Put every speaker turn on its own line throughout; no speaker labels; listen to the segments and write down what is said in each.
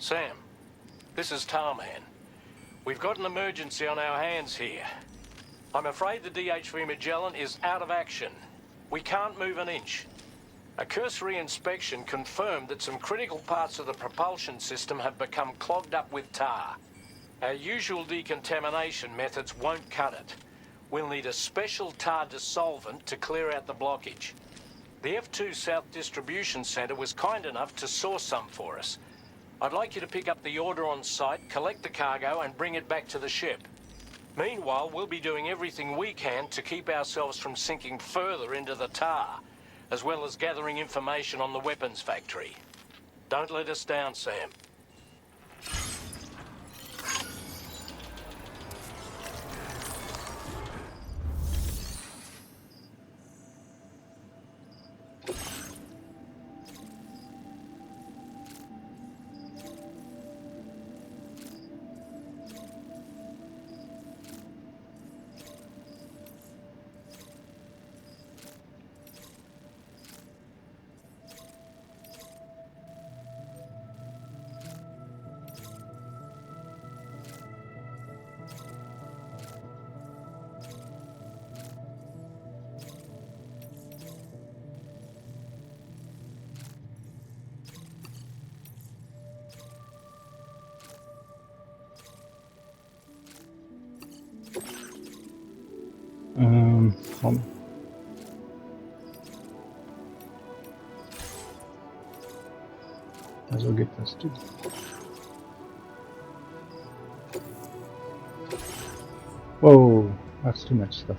Sam, this is Tarman. We've got an emergency on our hands here. I'm afraid the DHV Magellan is out of action. We can't move an inch. A cursory inspection confirmed that some critical parts of the propulsion system have become clogged up with tar. Our usual decontamination methods won't cut it. We'll need a special tar dissolvent to clear out the blockage. The F2 South Distribution Centre was kind enough to source some for us. I'd like you to pick up the order on site, collect the cargo, and bring it back to the ship. Meanwhile, we'll be doing everything we can to keep ourselves from sinking further into the tar, as well as gathering information on the weapons factory. Don't let us down, Sam.
Hold on. Might as well get this too. Whoa, that's too much stuff.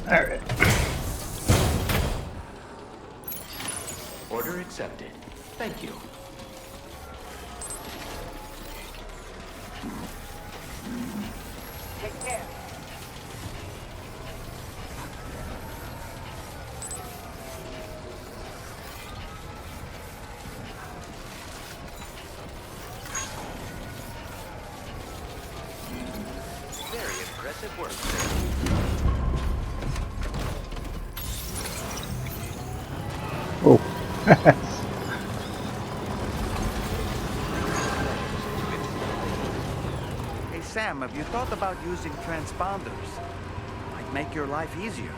Alright.
Order accepted. Thank you.
Take care.
Very impressive work, sir.
Oh.
Hey Sam, have you thought about using transponders? Might make your life easier.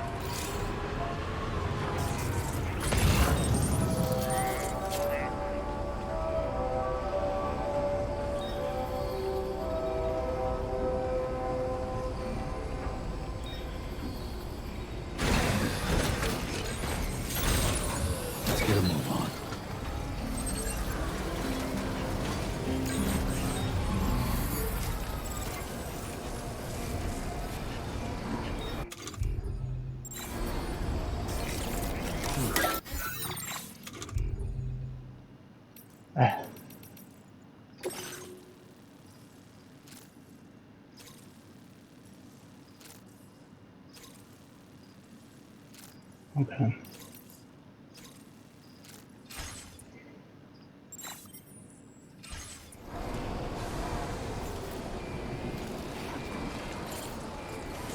Let's get a move on.
Ah. Okay.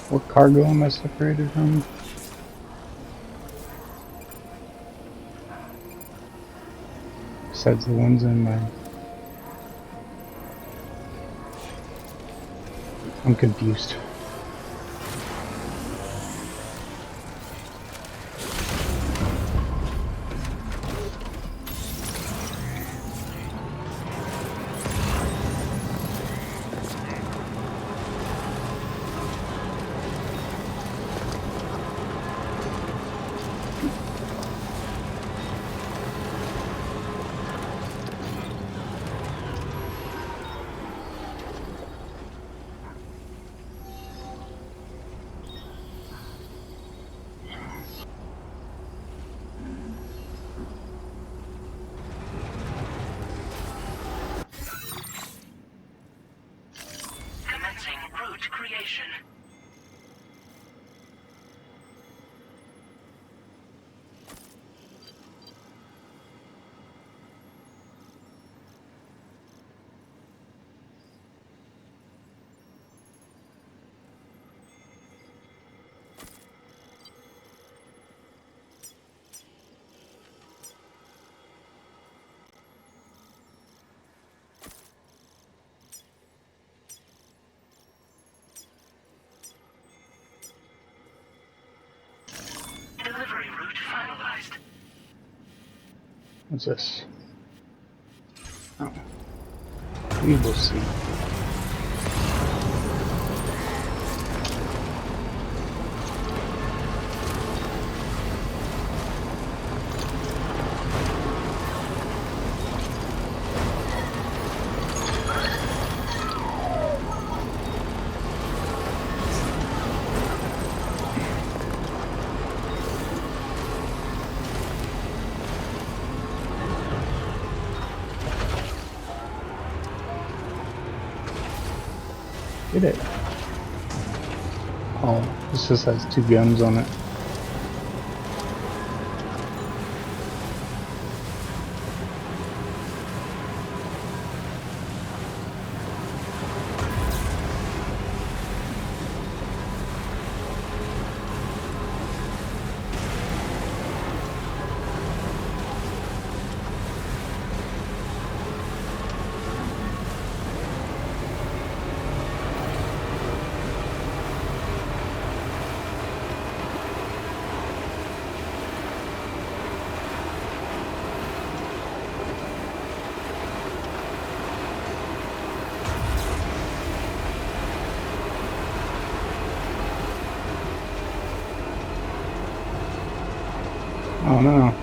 What cargo am I separated from? Besides the ones in my... I'm confused. What's this? Oh. We will see. Get it. Oh, this just has 2 guns on it. Oh no.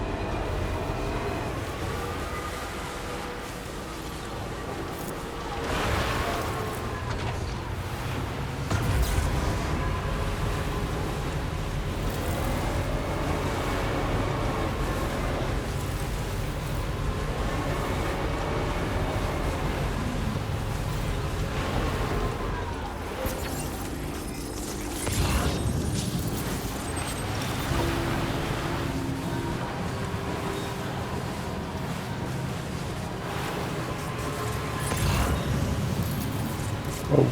Oh.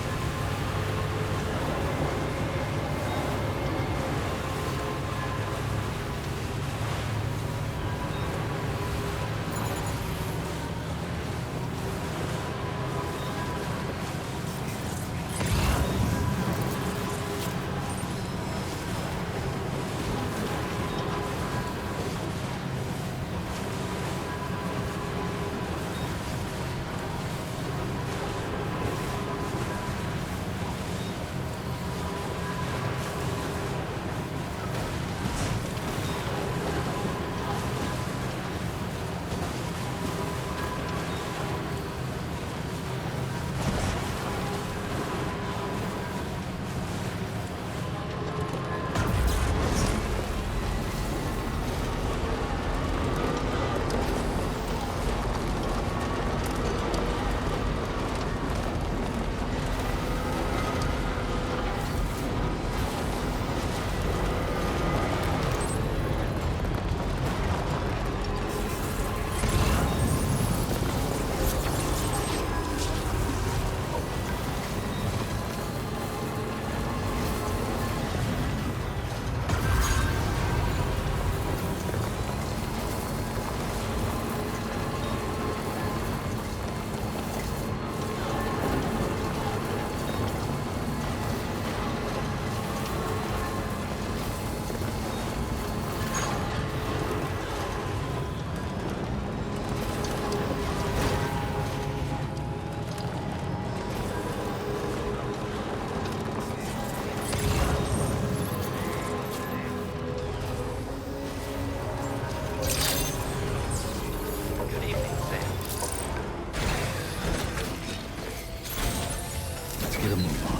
Good evening, Sam. Let's get a move on.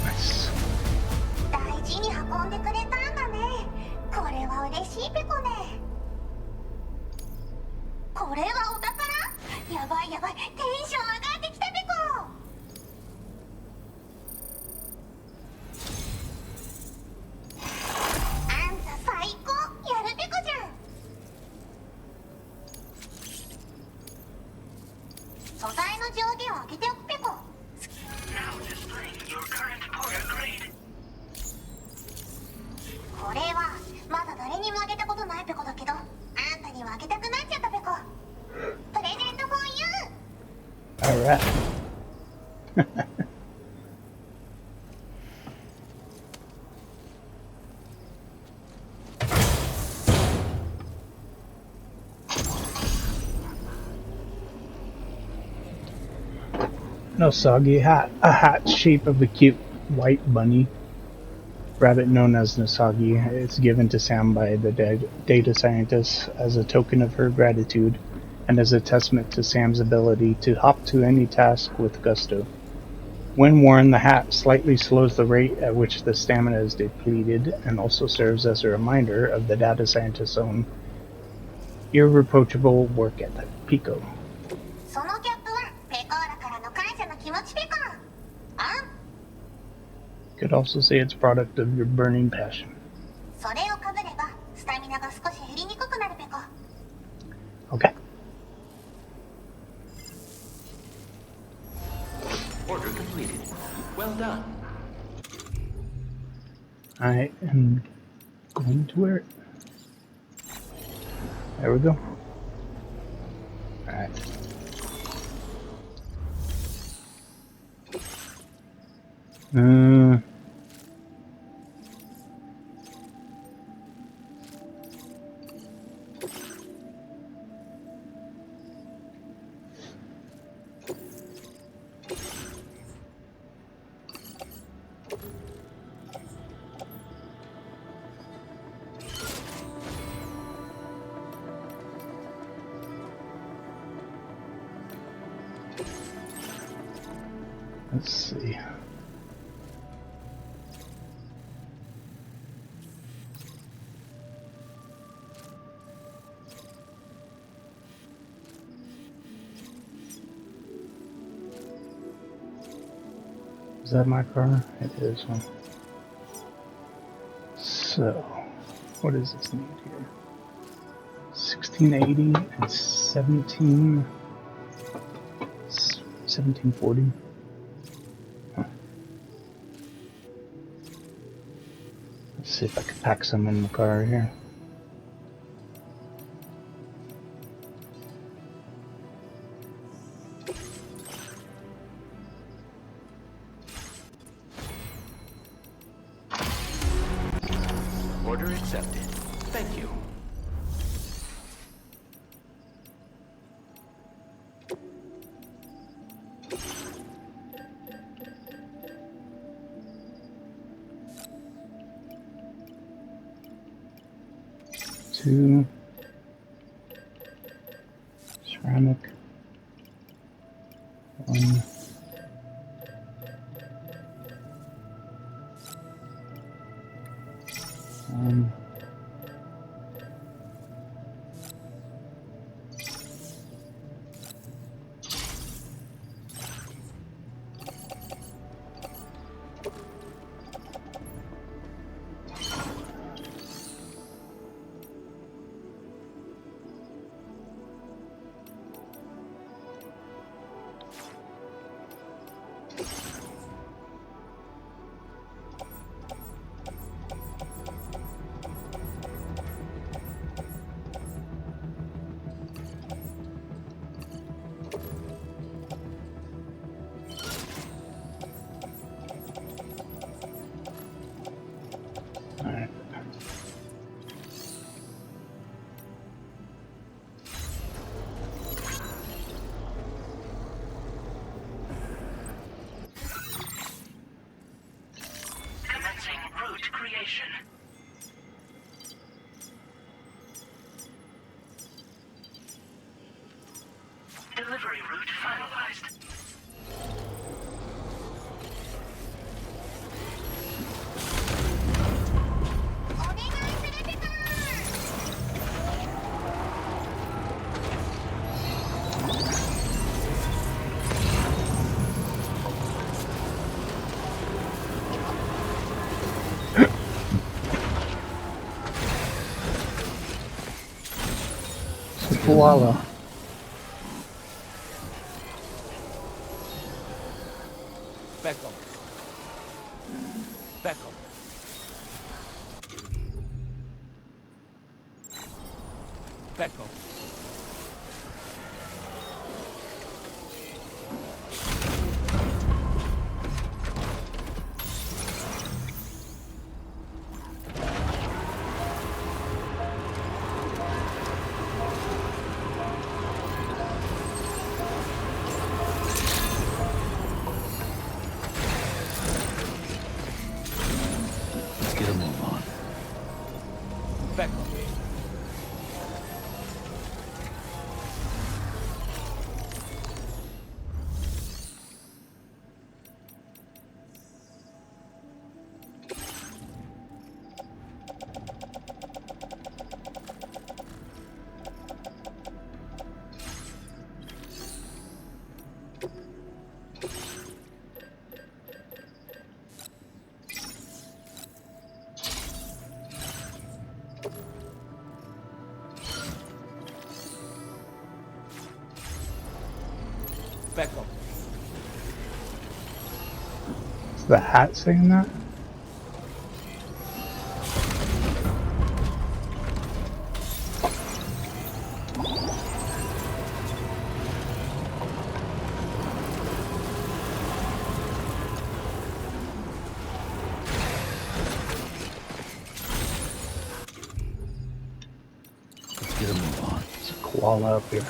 Nice.
大事に運んでくれたんだね。これは嬉しいペコね。これはお宝？やばいやばい、テンション上がってきたペコ。あんた最高、やるペコじゃん。素材の上限を上げておくペコ。
Now displaying your current portal grade.
これはまだ誰にもあげたことないペコだけど、あんたにはあげたくなっちゃったペコ。プレゼントフォーユー。
Alright. No soggy hat. A hat shape of a cute white bunny rabbit known as Nasagi is given to Sam by the data scientist as a token of her gratitude and as a testament to Sam's ability to hop to any task with gusto. When worn, the hat slightly slows the rate at which the stamina is depleted and also serves as a reminder of the data scientist's own irreproachable work ethic. Pico.
そのキャップはペコーラからの感謝の気持ちペコ。あん
Could also say it's product of your burning passion.
それをかぶればスタミナが少し減りにくくなるペコ。
Okay.
Order completed. Well done.
I am going to wear it. There we go. Alright. Let's see. Is that my car? It is one. So, what does this need here? 1680 and 1740. Let's see if I can pack some in the car here.
Order accepted. Thank you.
Two ceramic, one Alright.
Commencing route creation. Delivery route finalized.
Koala.
Beckham. Beckham. Beckham.
Let's get a move on.
Beckham. Beckham.
Is the hat saying that?
Let's get a move on.
There's a koala up here.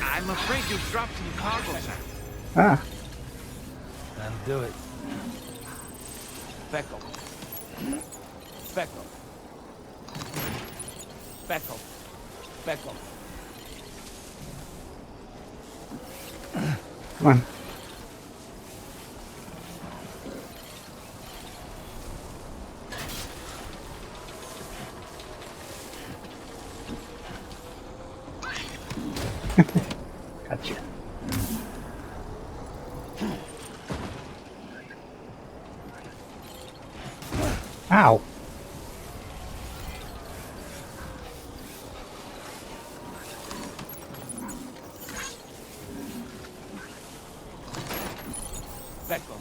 I'm afraid you dropped some cargo, sir.
Ah,
That'll do it.
Beckham. Beckham. Beckham. Beckham.
come on. Gotcha. Ow.
Beckham.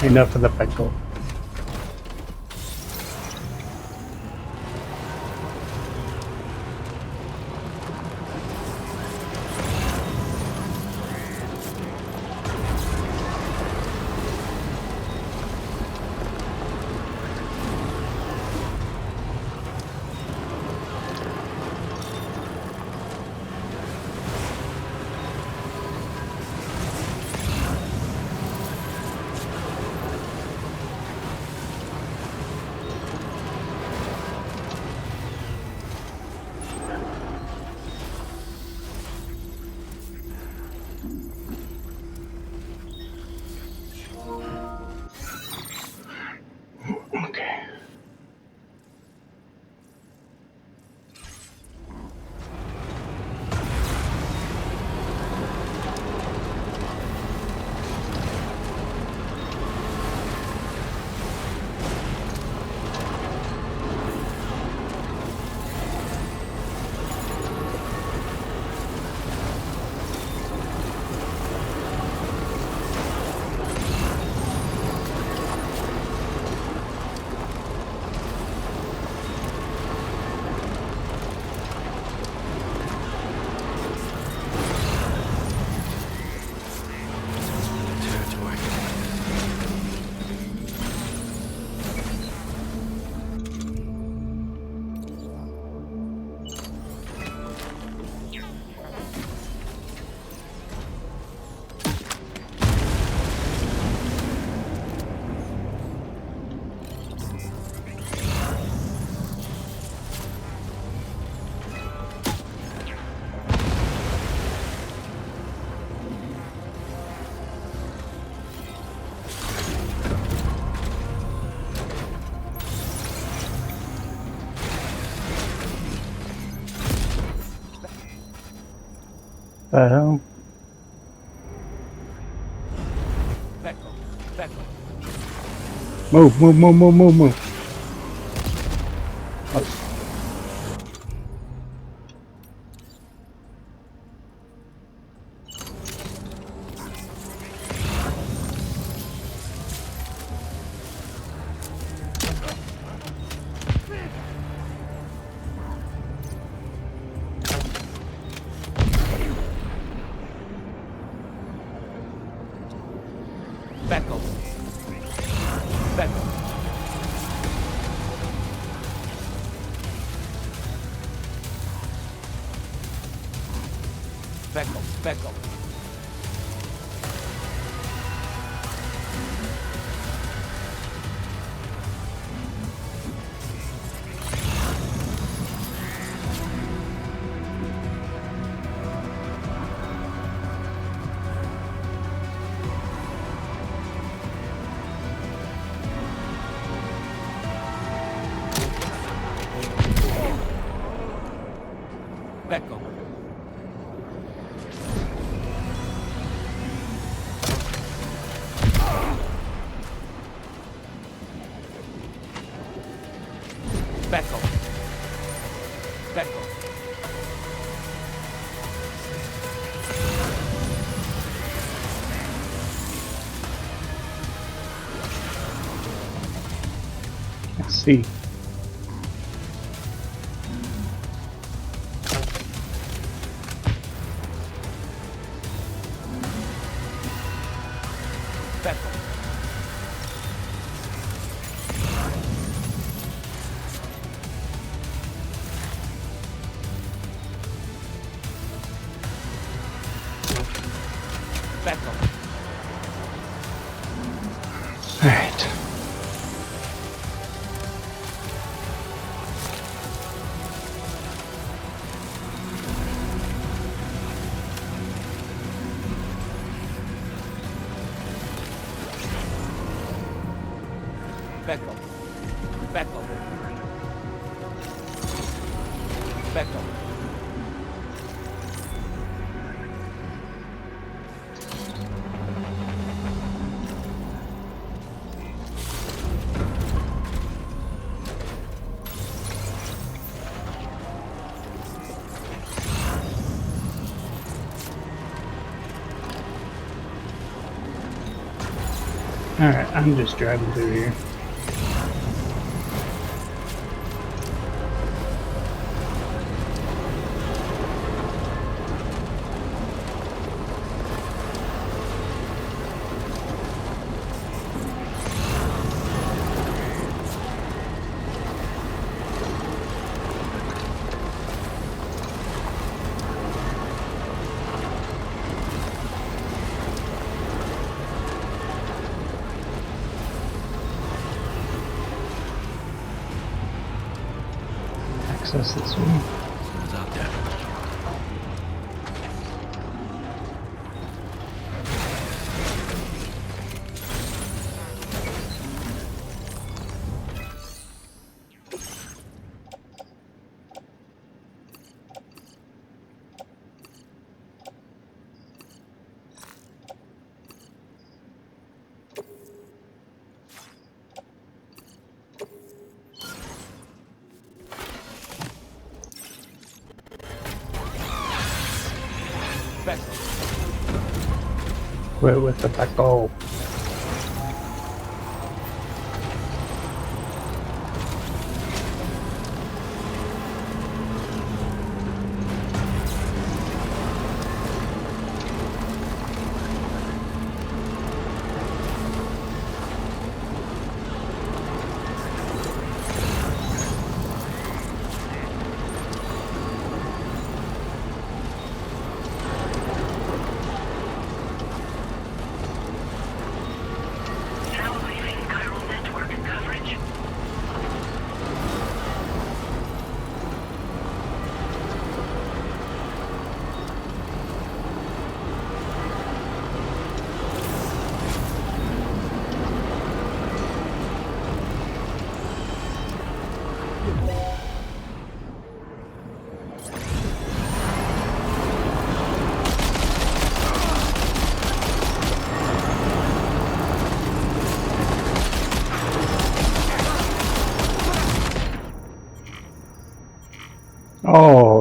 Enough of the pickle. The hell?
Back.
Move, move, move, move, move, move. Oh.
Back up. Back up. Back up. Back up. Back up. Back up. Back up.
I see.
Back up. Back up.
Alright.
Back up. Back up. Back up.
Alright, I'm just driving through here. Access this way.
Someone's out there. Back up.
Quit with the back goal.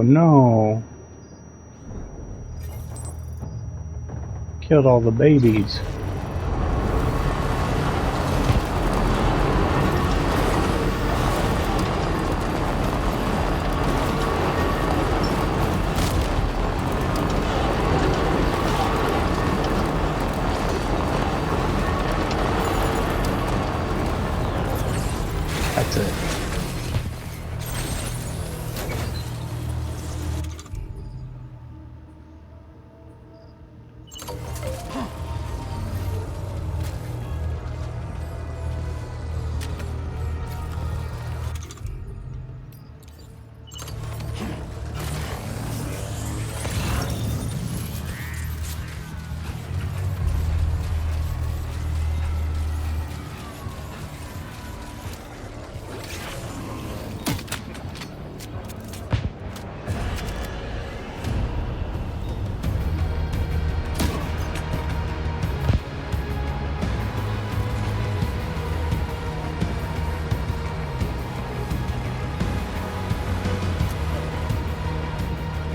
no. Killed all the babies. That's it.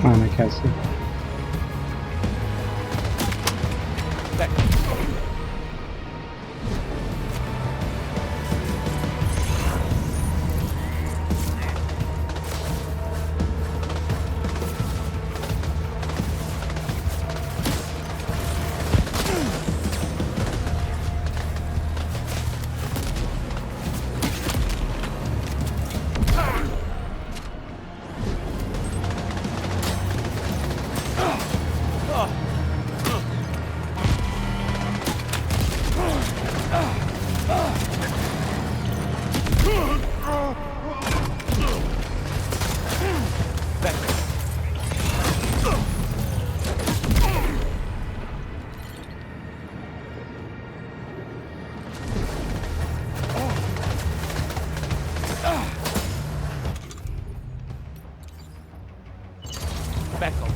On, I can't see.
Back. Back up.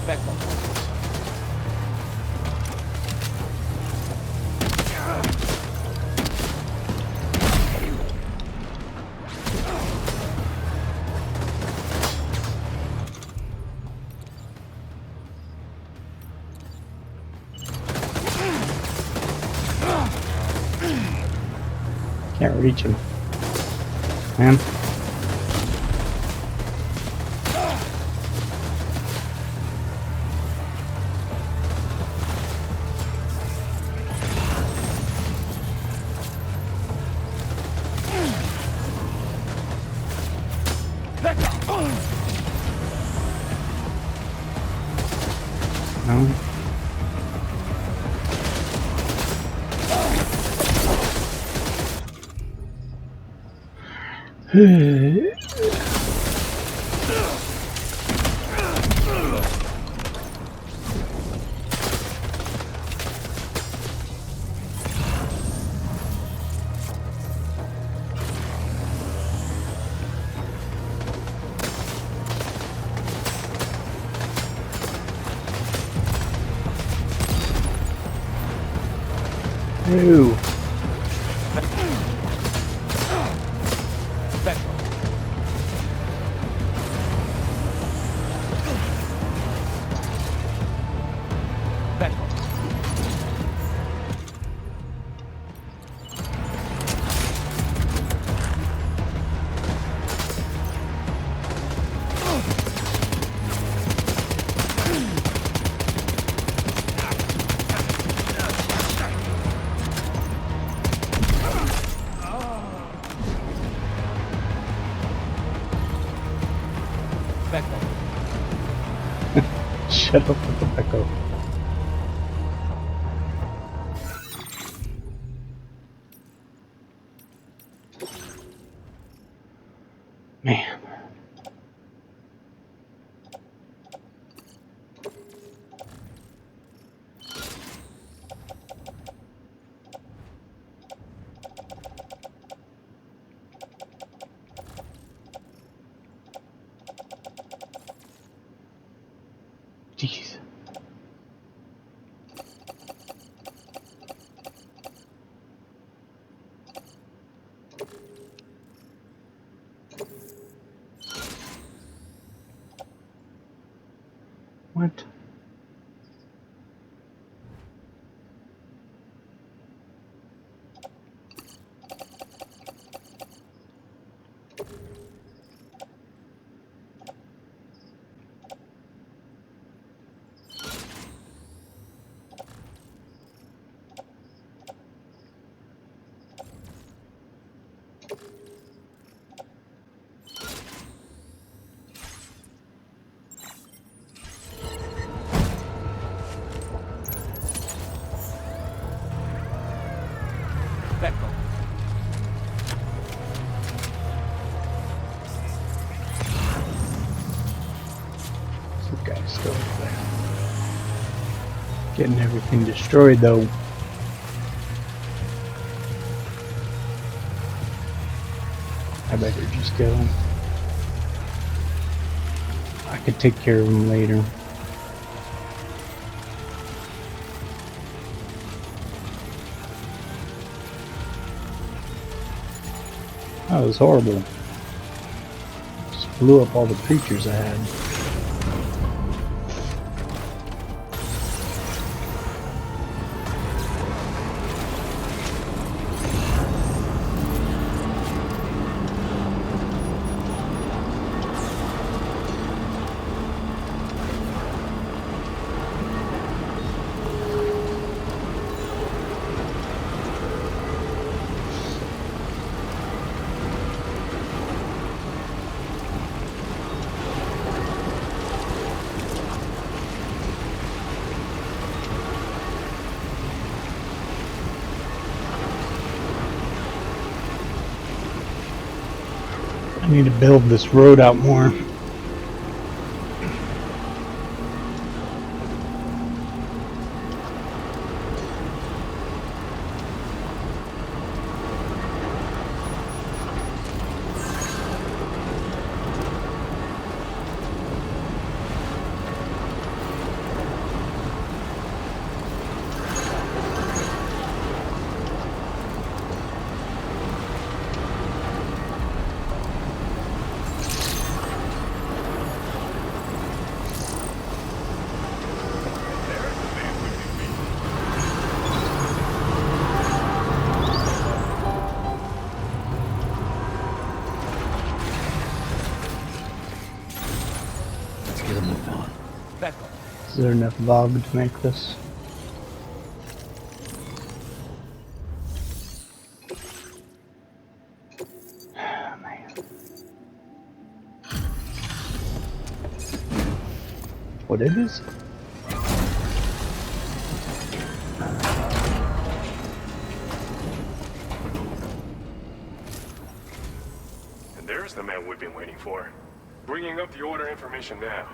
Back up.
Can't reach him. Man. No.
Back up. Back up. Back up.
Shut up with the echo. Man. What?
Back on.
The guy's still over there. Getting everything destroyed though. I better just go. I could take care of him later. That was horrible. Just blew up all the creatures I had. I need to build this road out more.
Back on.
Is there enough log to make this? Ah, man. What it is?
And there's the man we've been waiting for. Bringing up the order information now.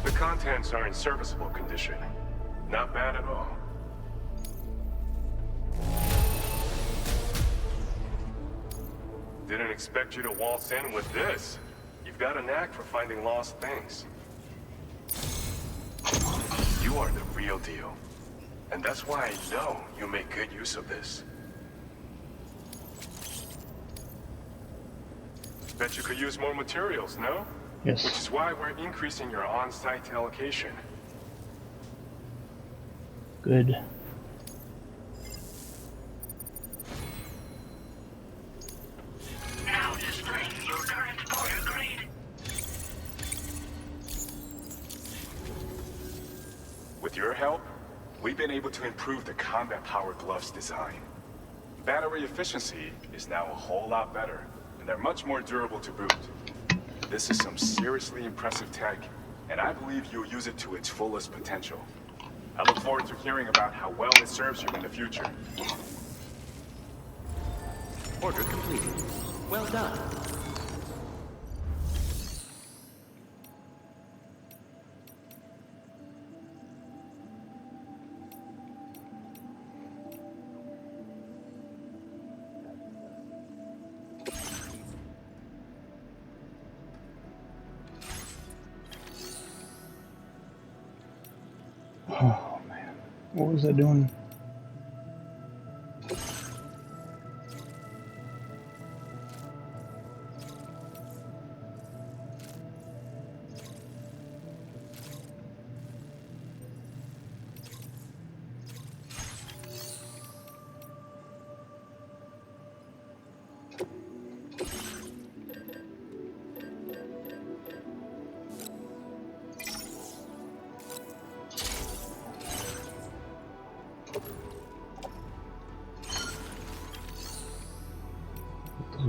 The contents are in serviceable condition. Not bad at all. Didn't expect you to waltz in with this. You've got a knack for finding lost things. You are the real deal. And that's why I know you make good use of this. Bet you could use more materials, no?
Yes.
Which is why we're increasing your on-site allocation.
Good.
Now displaying your current order grade.
With your help, we've been able to improve the combat power gloves design. Battery efficiency is now a whole lot better, and they're much more durable to boot. This is some seriously impressive tech, and I believe you'll use it to its fullest potential. I look forward to hearing about how well it serves you in the future.
Order completed. Well done.
Oh man. What was I doing?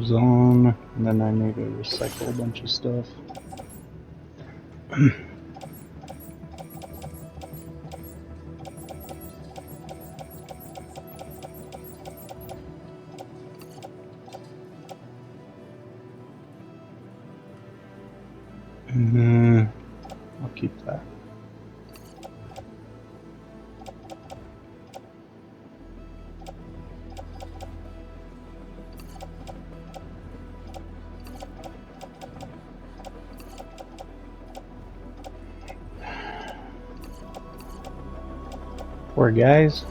zone, and then I need to recycle a bunch of stuff. I'll keep that. Poor guys.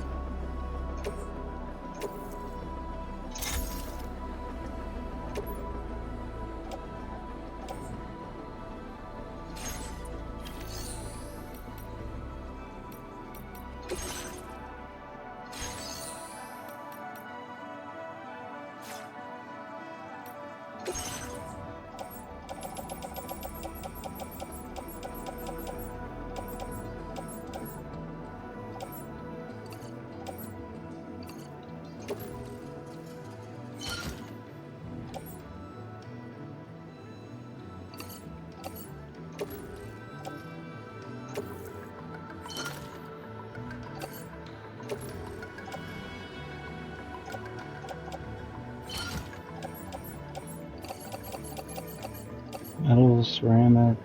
Metal, ceramic,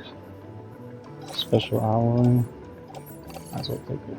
special alloy. Might as well take it.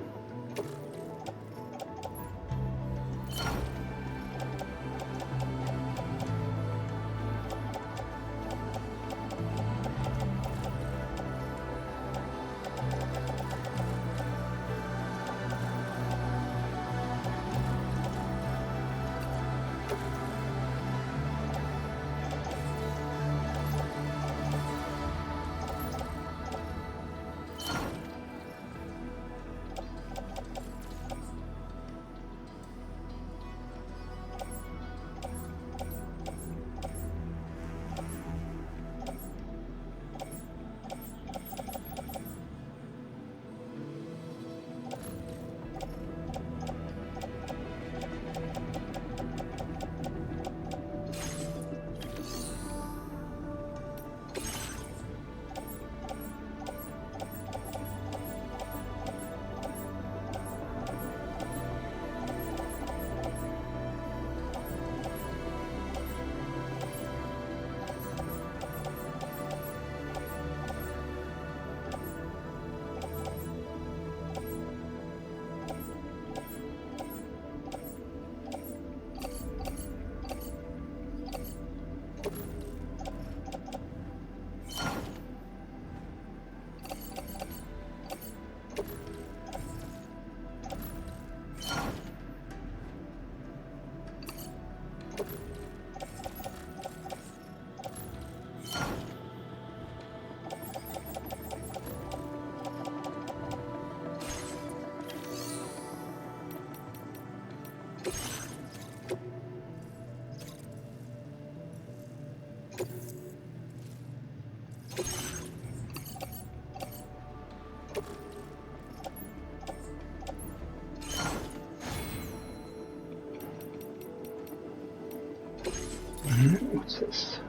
What's this?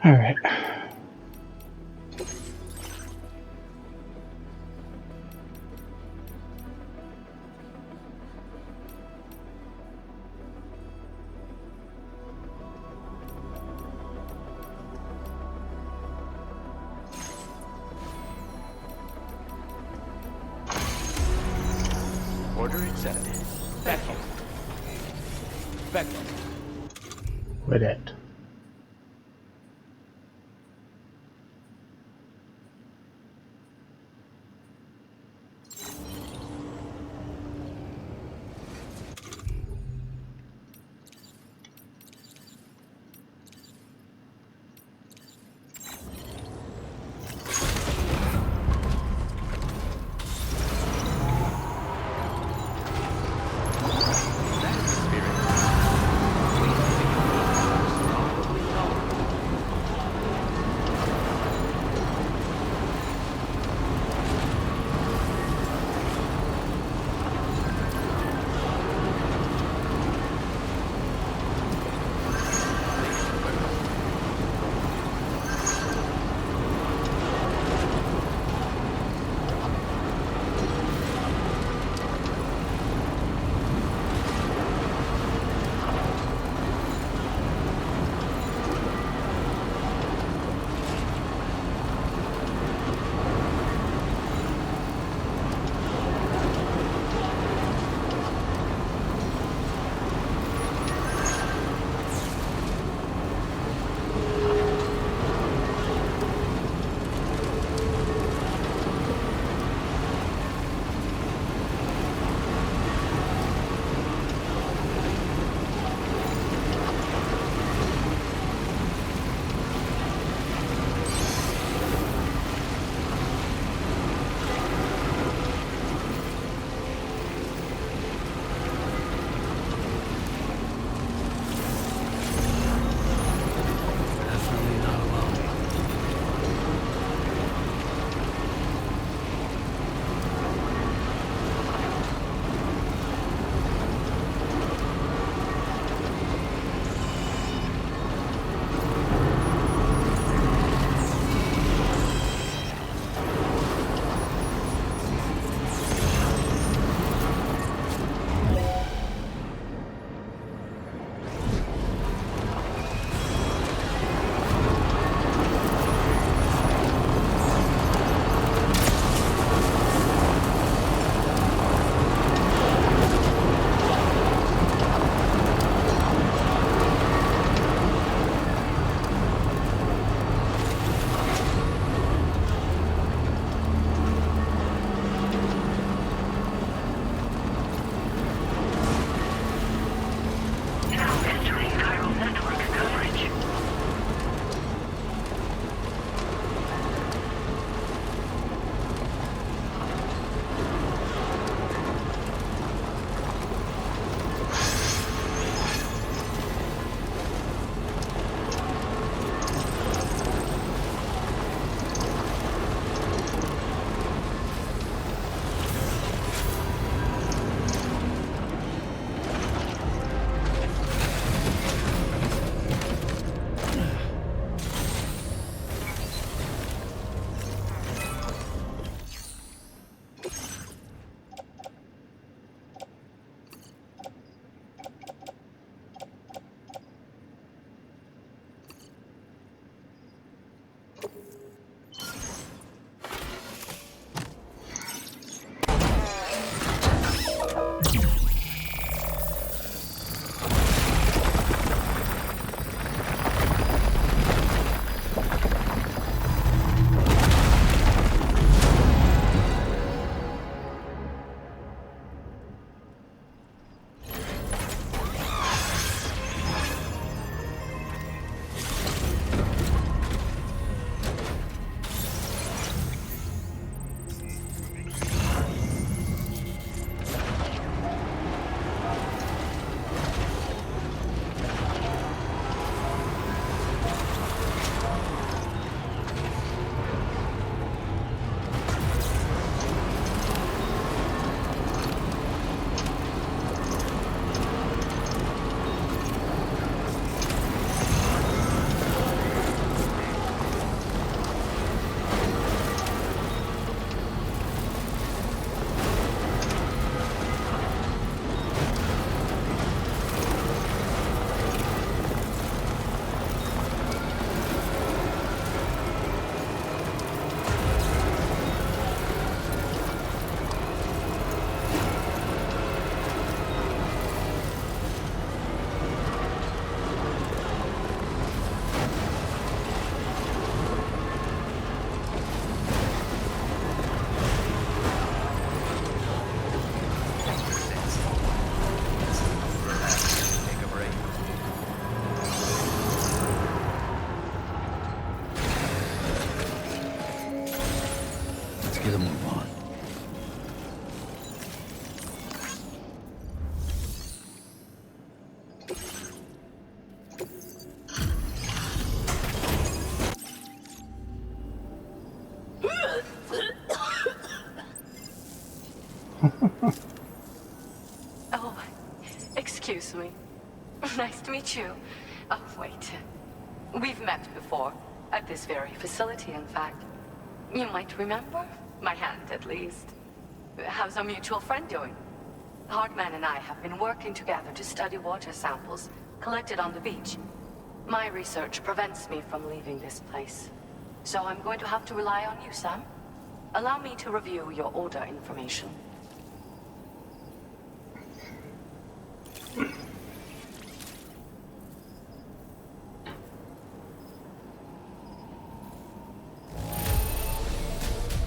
All right.
Order accepted. Back home. Back home.
With it.
Take a break.
Let's get a move on.
Oh, excuse me. Nice to meet you. Oh, wait. We've met before. At this very facility, in fact. You might remember? My hand, at least. How's our mutual friend doing? Hartman and I have been working together to study water samples collected on the beach. My research prevents me from leaving this place. So I'm going to have to rely on you, Sam. Allow me to review your order information.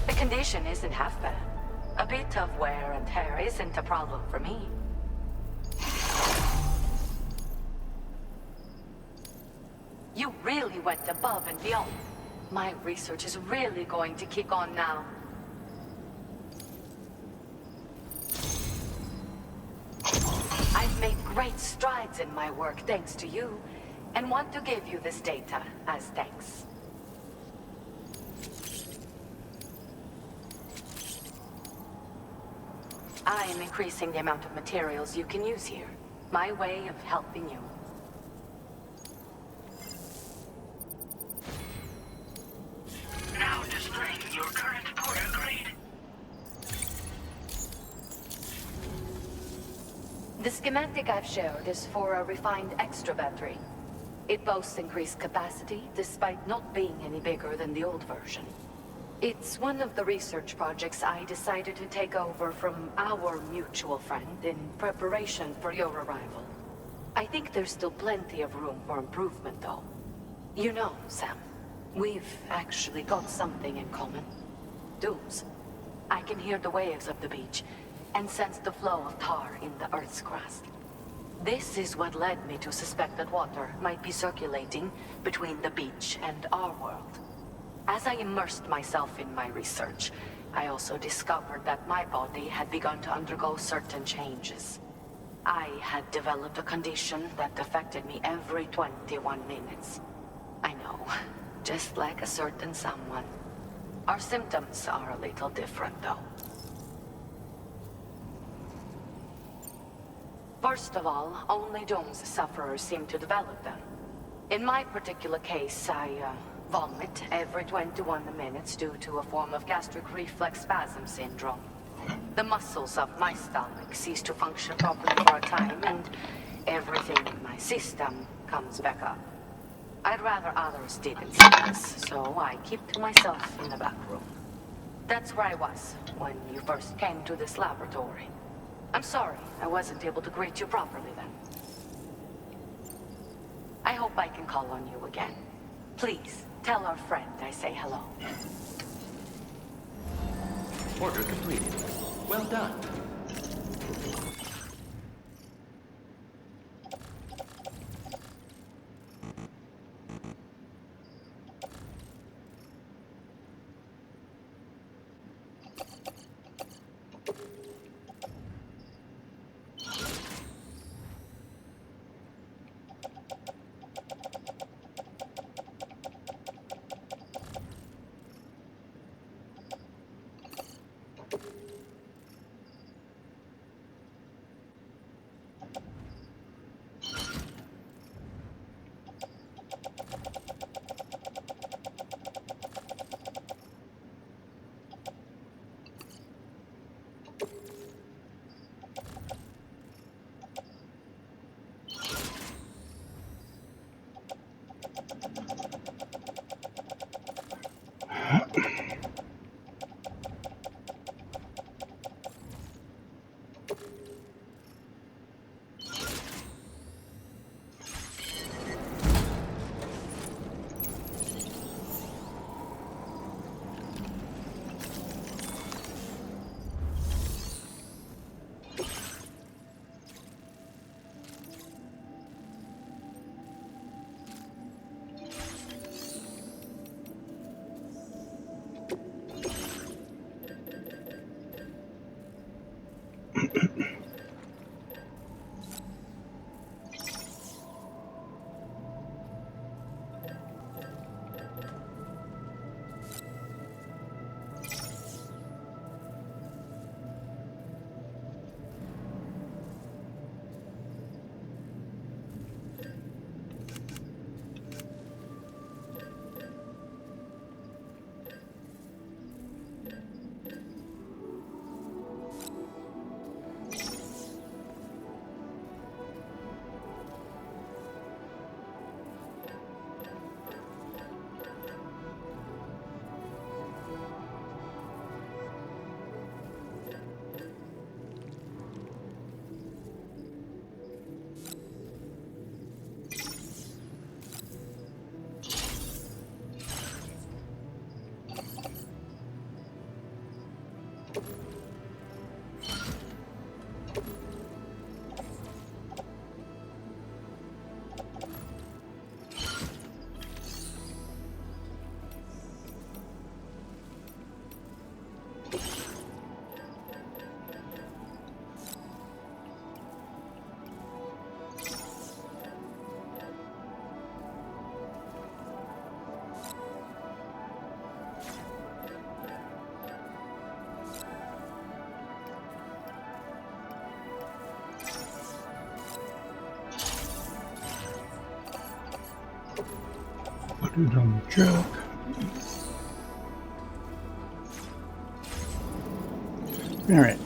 The condition isn't half bad. A bit of wear and tear isn't a problem for me. You really went above and beyond. My research is really going to kick on now. I've made great strides in my work thanks to you, and want to give you this data as thanks. I am increasing the amount of materials you can use here. My way of helping you.
Now displaying your current portal grade.
The schematic I've shared is for a refined extra battery. It boasts increased capacity, despite not being any bigger than the old version. It's one of the research projects I decided to take over from our mutual friend in preparation for your arrival. I think there's still plenty of room for improvement, though. You know, Sam, we've actually got something in common. Dooms. I can hear the waves of the beach, and sense the flow of tar in the Earth's crust. This is what led me to suspect that water might be circulating between the beach and our world. As I immersed myself in my research, I also discovered that my body had begun to undergo certain changes. I had developed a condition that affected me every 21 minutes. I know, just like a certain someone. Our symptoms are a little different, though. First of all, only Doom's sufferers seem to develop them. In my particular case, I vomit every 21 minutes due to a form of gastric reflex spasm syndrome. The muscles of my stomach cease to function properly for a time, and everything in my system comes back up. I'd rather others didn't see this, so I keep to myself in the back room. That's where I was when you first came to this laboratory. I'm sorry I wasn't able to greet you properly then. I hope I can call on you again. Please, tell our friend I say hello.
Order completed. Well done.
Put it on the truck. All right.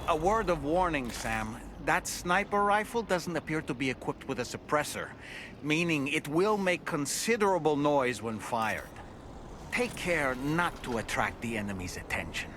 A word of warning, Sam. That sniper rifle doesn't appear to be equipped with a suppressor, meaning it will make considerable noise when fired. take care not to attract the enemy's attention.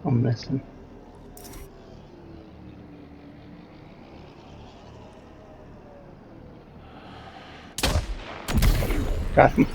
I'm missing. Got him.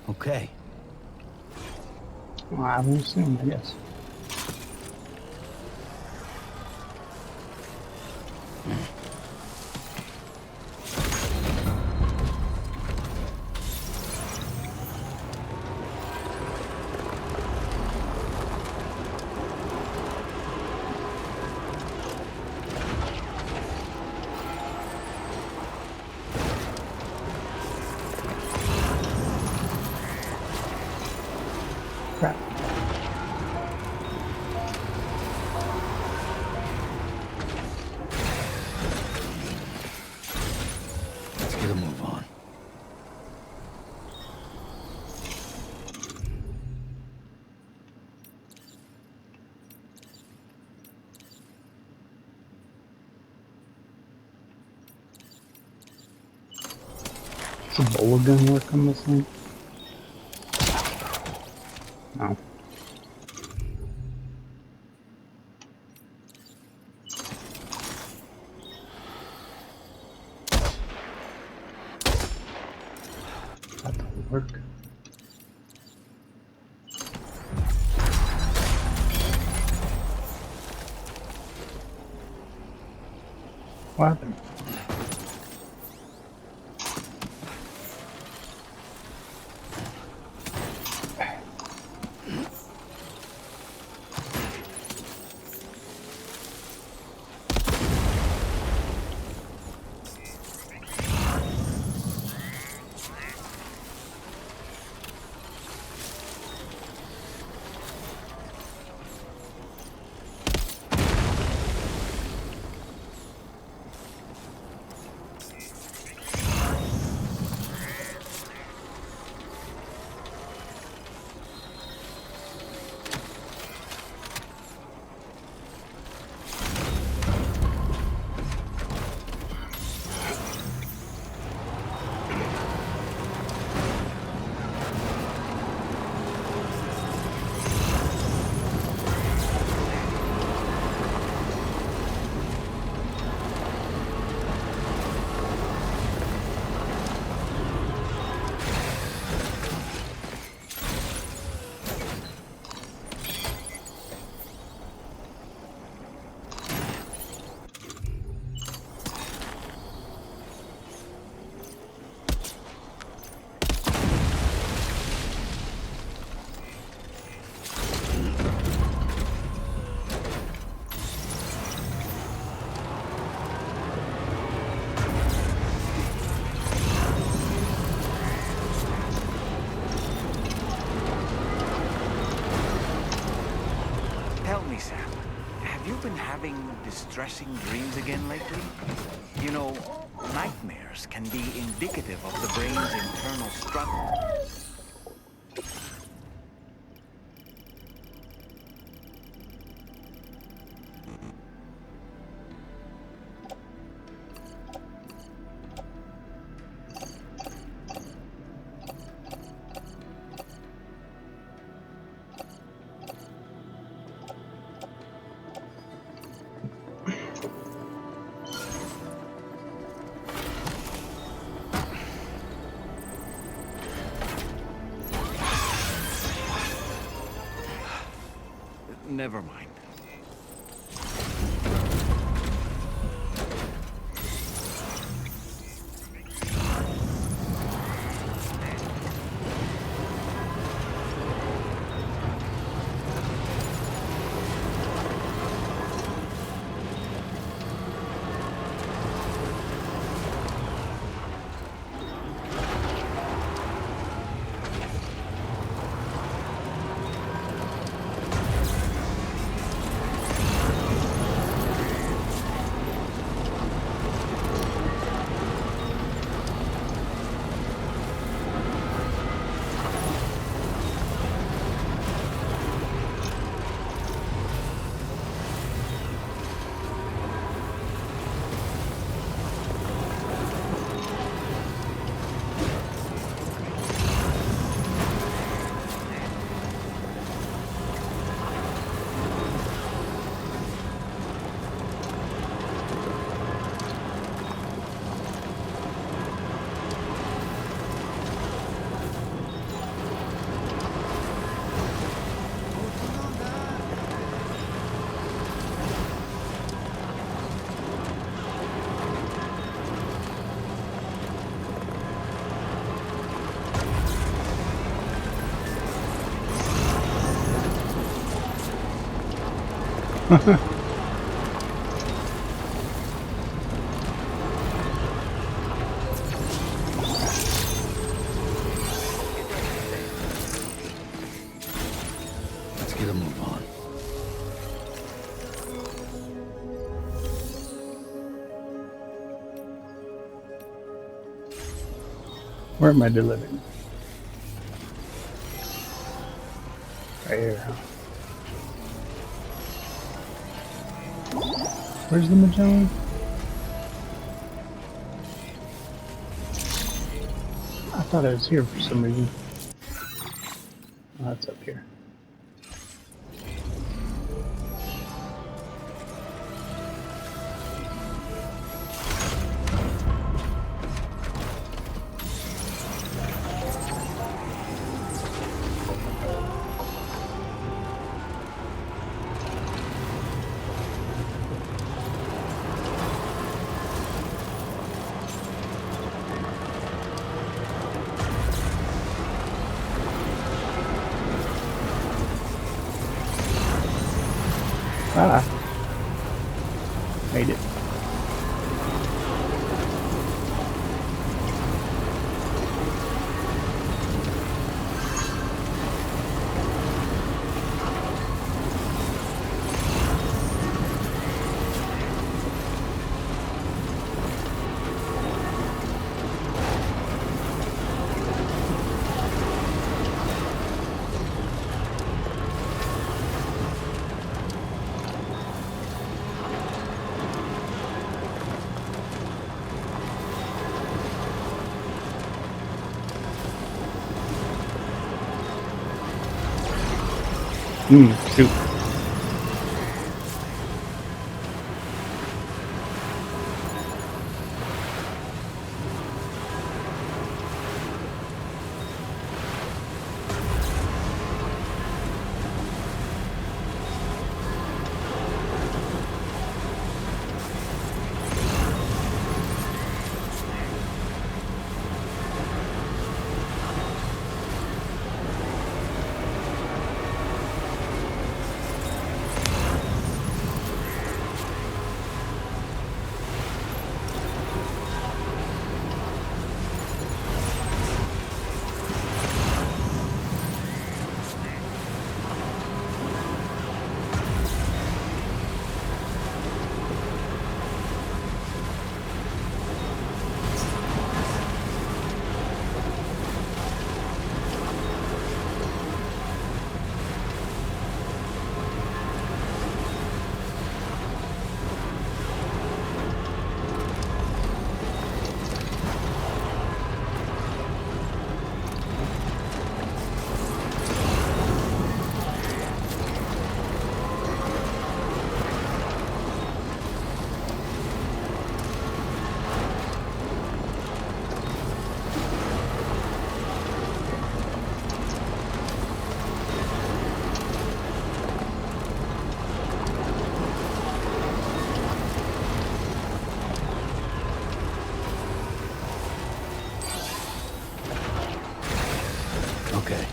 Okay.
Well, I will soon, I guess. Crap.
Let's get a move on.
Is a bullet gun work on this thing? No. That don't work. What happened?
Tell me, Sam, have you been having distressing dreams again lately? You know, nightmares can be indicative of the brain's internal struggle. Never mind.
Let's get a move on.
Where am I delivering? Right here. Where's the Magellan? I thought it was here for some reason. Oh, that's up here. Ah. Made it. Shoot.
Okay.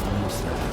Almost there.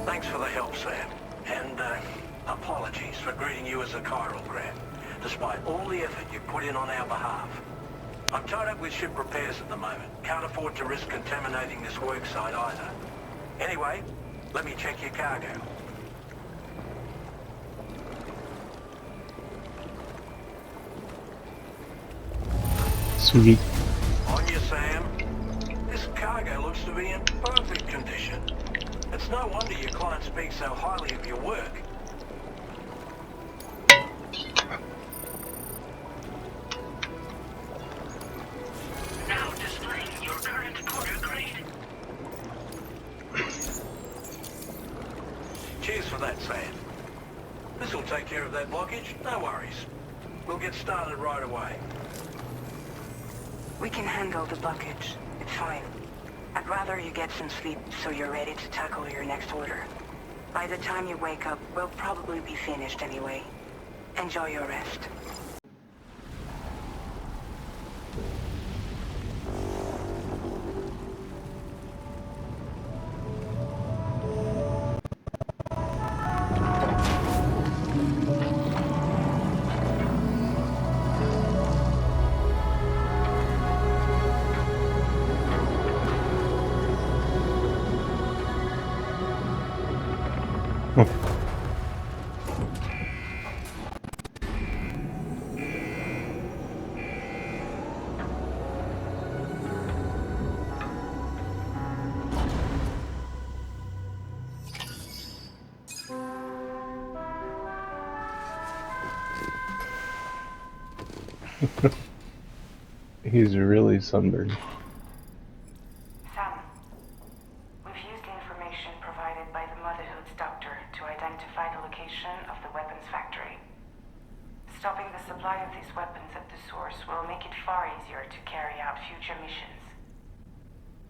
Thanks for the help, Sam. And, apologies for greeting you as a chiral grab, despite all the effort you put in on our behalf. I'm tied up with ship repairs at the moment. Can't afford to risk contaminating this work site either. Anyway, let me check your cargo.
Sweet.
On you, Sam. This cargo looks to be in perfect condition. It's no wonder your client speaks so highly of your work. Now displaying your current quarter grade. Cheers for that, Sam. This'll take care of that blockage, no worries. We'll get started right away.
We can handle the blockage. It's fine. At rather you get some sleep so you're ready to tackle your next order. By the time you wake up, we'll probably be finished anyway. Enjoy your rest.
He's really sunburned.
Sam, we've used the information provided by the Motherhood's doctor to identify the location of the weapons factory. Stopping the supply of these weapons at the source will make it far easier to carry out future missions.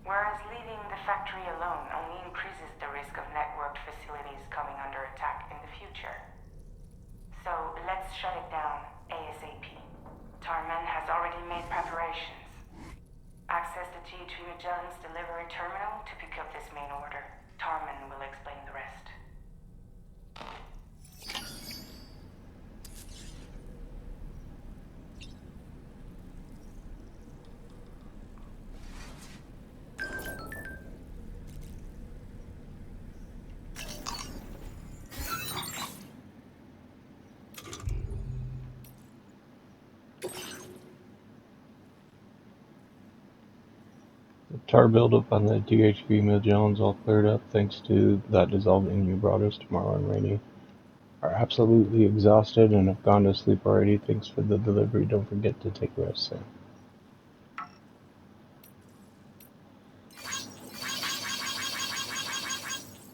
Whereas leaving the factory alone only increases the risk of networked facilities coming under attack in the future. So let's shut it down ASAP. Tarman has already made preparations. Access the DHV Magellan's delivery terminal to pick up this main order. Tarman will explain the rest.
The tar buildup on the DHV Magellan's all cleared up thanks to that dissolving you brought us. Tomorrow and Rainy are absolutely exhausted and have gone to sleep already. Thanks for the delivery. Don't forget to take rest, Sam.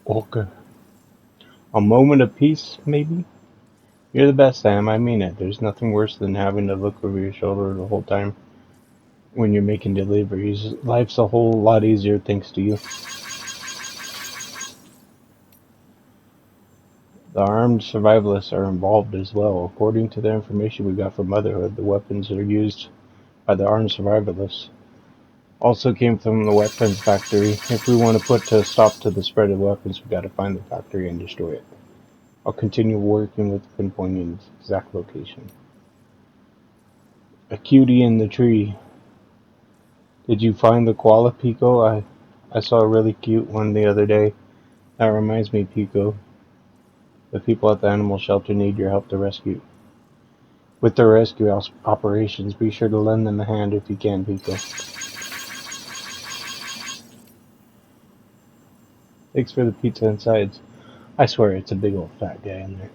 Okay. A moment of peace, maybe? You're the best, Sam. I mean it. There's nothing worse than having to look over your shoulder the whole time when you're making deliveries. Life's a whole lot easier thanks to you. The armed survivalists are involved as well. According to the information we got from Motherhood, the weapons that are used by the armed survivalists also came from the weapons factory. If we want to put a stop to the spread of weapons, we gotta find the factory and destroy it. I'll continue working with pinpointing its exact location. A cutie in the tree. Did you find the koala, Pico? I saw a really cute one the other day. That reminds me, Pico. The people at the animal shelter need your help to rescue. With their rescue operations, be sure to lend them a hand if you can, Pico. Thanks for the pizza and sides. I swear it's a big old fat guy in there.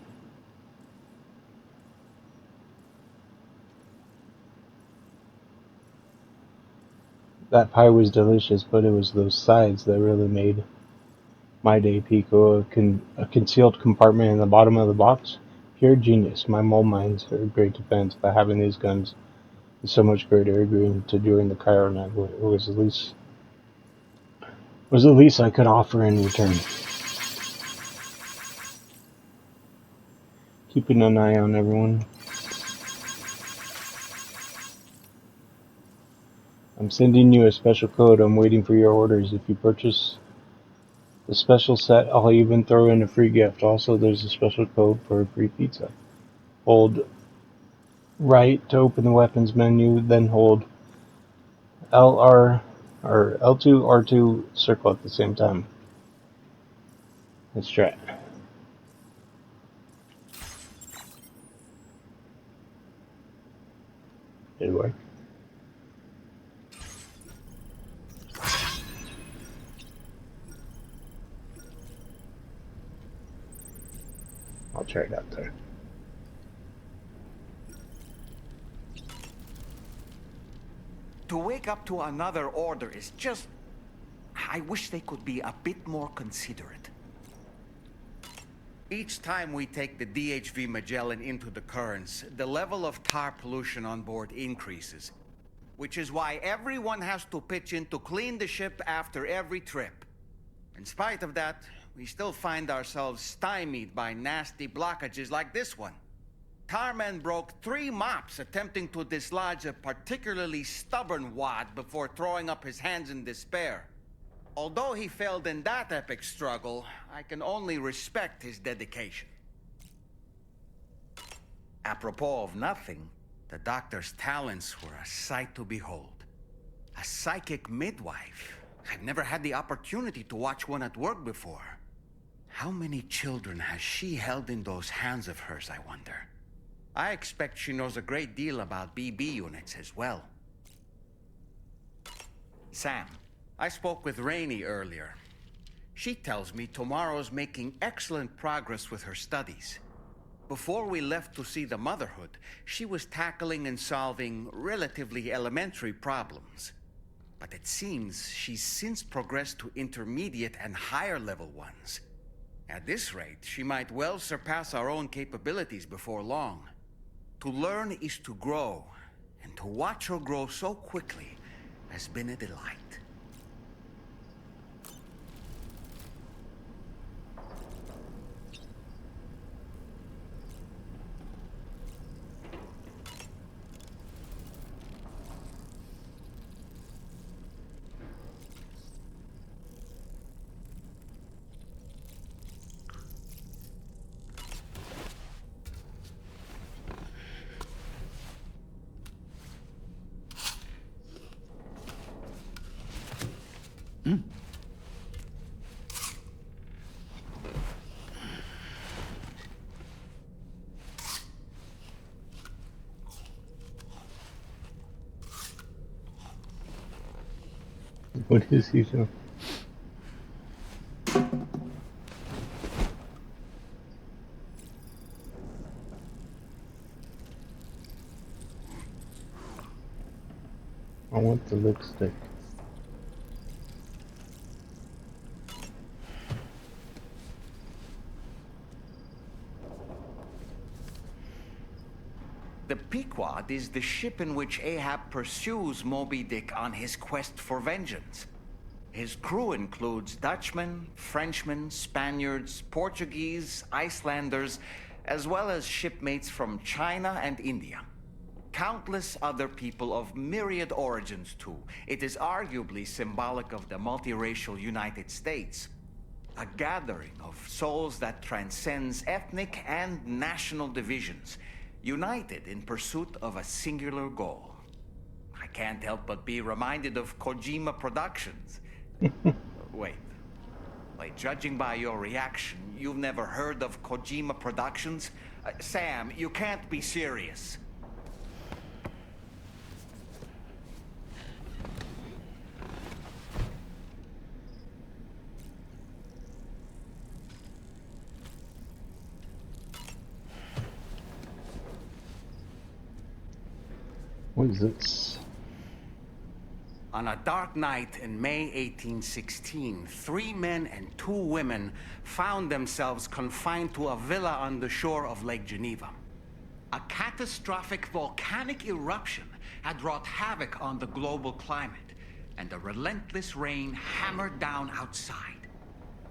That pie was delicious, but it was those sides that really made my day, Pico. A concealed compartment in the bottom of the box? Pure genius. My mole mines are a great defense, but having these guns is so much greater. Agreeing to join the Chiron was the least I could offer in return. Keeping an eye on everyone. I'm sending you a special code. I'm waiting for your orders. If you purchase the special set, I'll even throw in a free gift. Also, there's a special code for a free pizza. Hold right to open the weapons menu, then hold LR or L2, R2 circle at the same time. Let's try it. Did it work? I'll try it out there.
To wake up to another order is just... I wish they could be a bit more considerate. Each time we take the DHV Magellan into the currents, the level of tar pollution on board increases. which is why everyone has to pitch in to clean the ship after every trip. In spite of that, we still find ourselves stymied by nasty blockages like this one. Tarman broke 3 mops attempting to dislodge a particularly stubborn wad before throwing up his hands in despair. Although he failed in that epic struggle, I can only respect his dedication. Apropos of nothing, the doctor's talents were a sight to behold. A psychic midwife. I've never had the opportunity to watch one at work before. How many children has she held in those hands of hers, I wonder? I expect she knows a great deal about BB units as well. Sam, I spoke with Rainey earlier. She tells me Tomorrow's making excellent progress with her studies. Before we left to see the Motherhood, she was tackling and solving relatively elementary problems. But it seems she's since progressed to intermediate and higher level ones. At this rate, she might well surpass our own capabilities before long. To learn is to grow, and to watch her grow so quickly has been a delight.
What is he doing? I want the lipstick.
The Pequod is the ship in which Ahab pursues Moby Dick on his quest for vengeance. His crew includes Dutchmen, Frenchmen, Spaniards, Portuguese, Icelanders, as well as shipmates from China and India. Countless other people of myriad origins, too. It is arguably symbolic of the multiracial United States. A gathering of souls that transcends ethnic and national divisions, united in pursuit of a singular goal. I can't help but be reminded of Kojima Productions. Wait, judging by your reaction, you've never heard of Kojima Productions? Sam, you can't be serious.
What is this?
On a dark night in May 1816, 3 men and 2 women found themselves confined to a villa on the shore of Lake Geneva. A catastrophic volcanic eruption had wrought havoc on the global climate, and a relentless rain hammered down outside.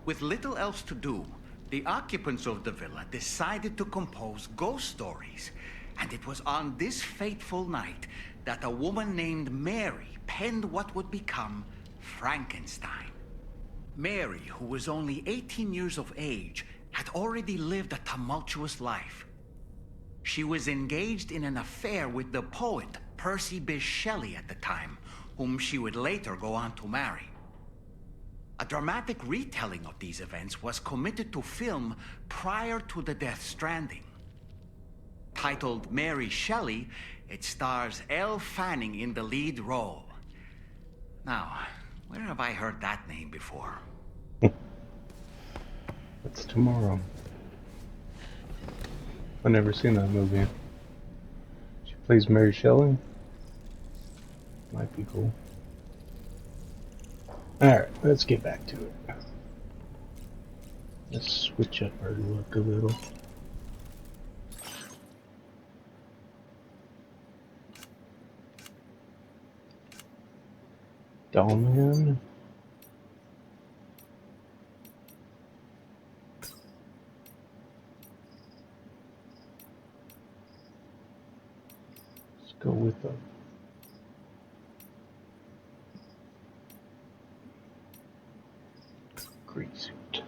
With little else to do, the occupants of the villa decided to compose ghost stories. And it was on this fateful night that a woman named Mary penned what would become Frankenstein. Mary, who was only 18 years of age, had already lived a tumultuous life. She was engaged in an affair with the poet Percy Bysshe Shelley at the time, whom she would later go on to marry. A dramatic retelling of these events was committed to film prior to the death Stranding. Titled Mary Shelley, it stars Elle Fanning in the lead role. Now, where have I heard that name before?
It's Tomorrow. I've never seen that movie. She plays Mary Shelley. Might be cool. Alright, let's get back to it. Let's switch up our look a little. Dollman. Let's go with the green suit.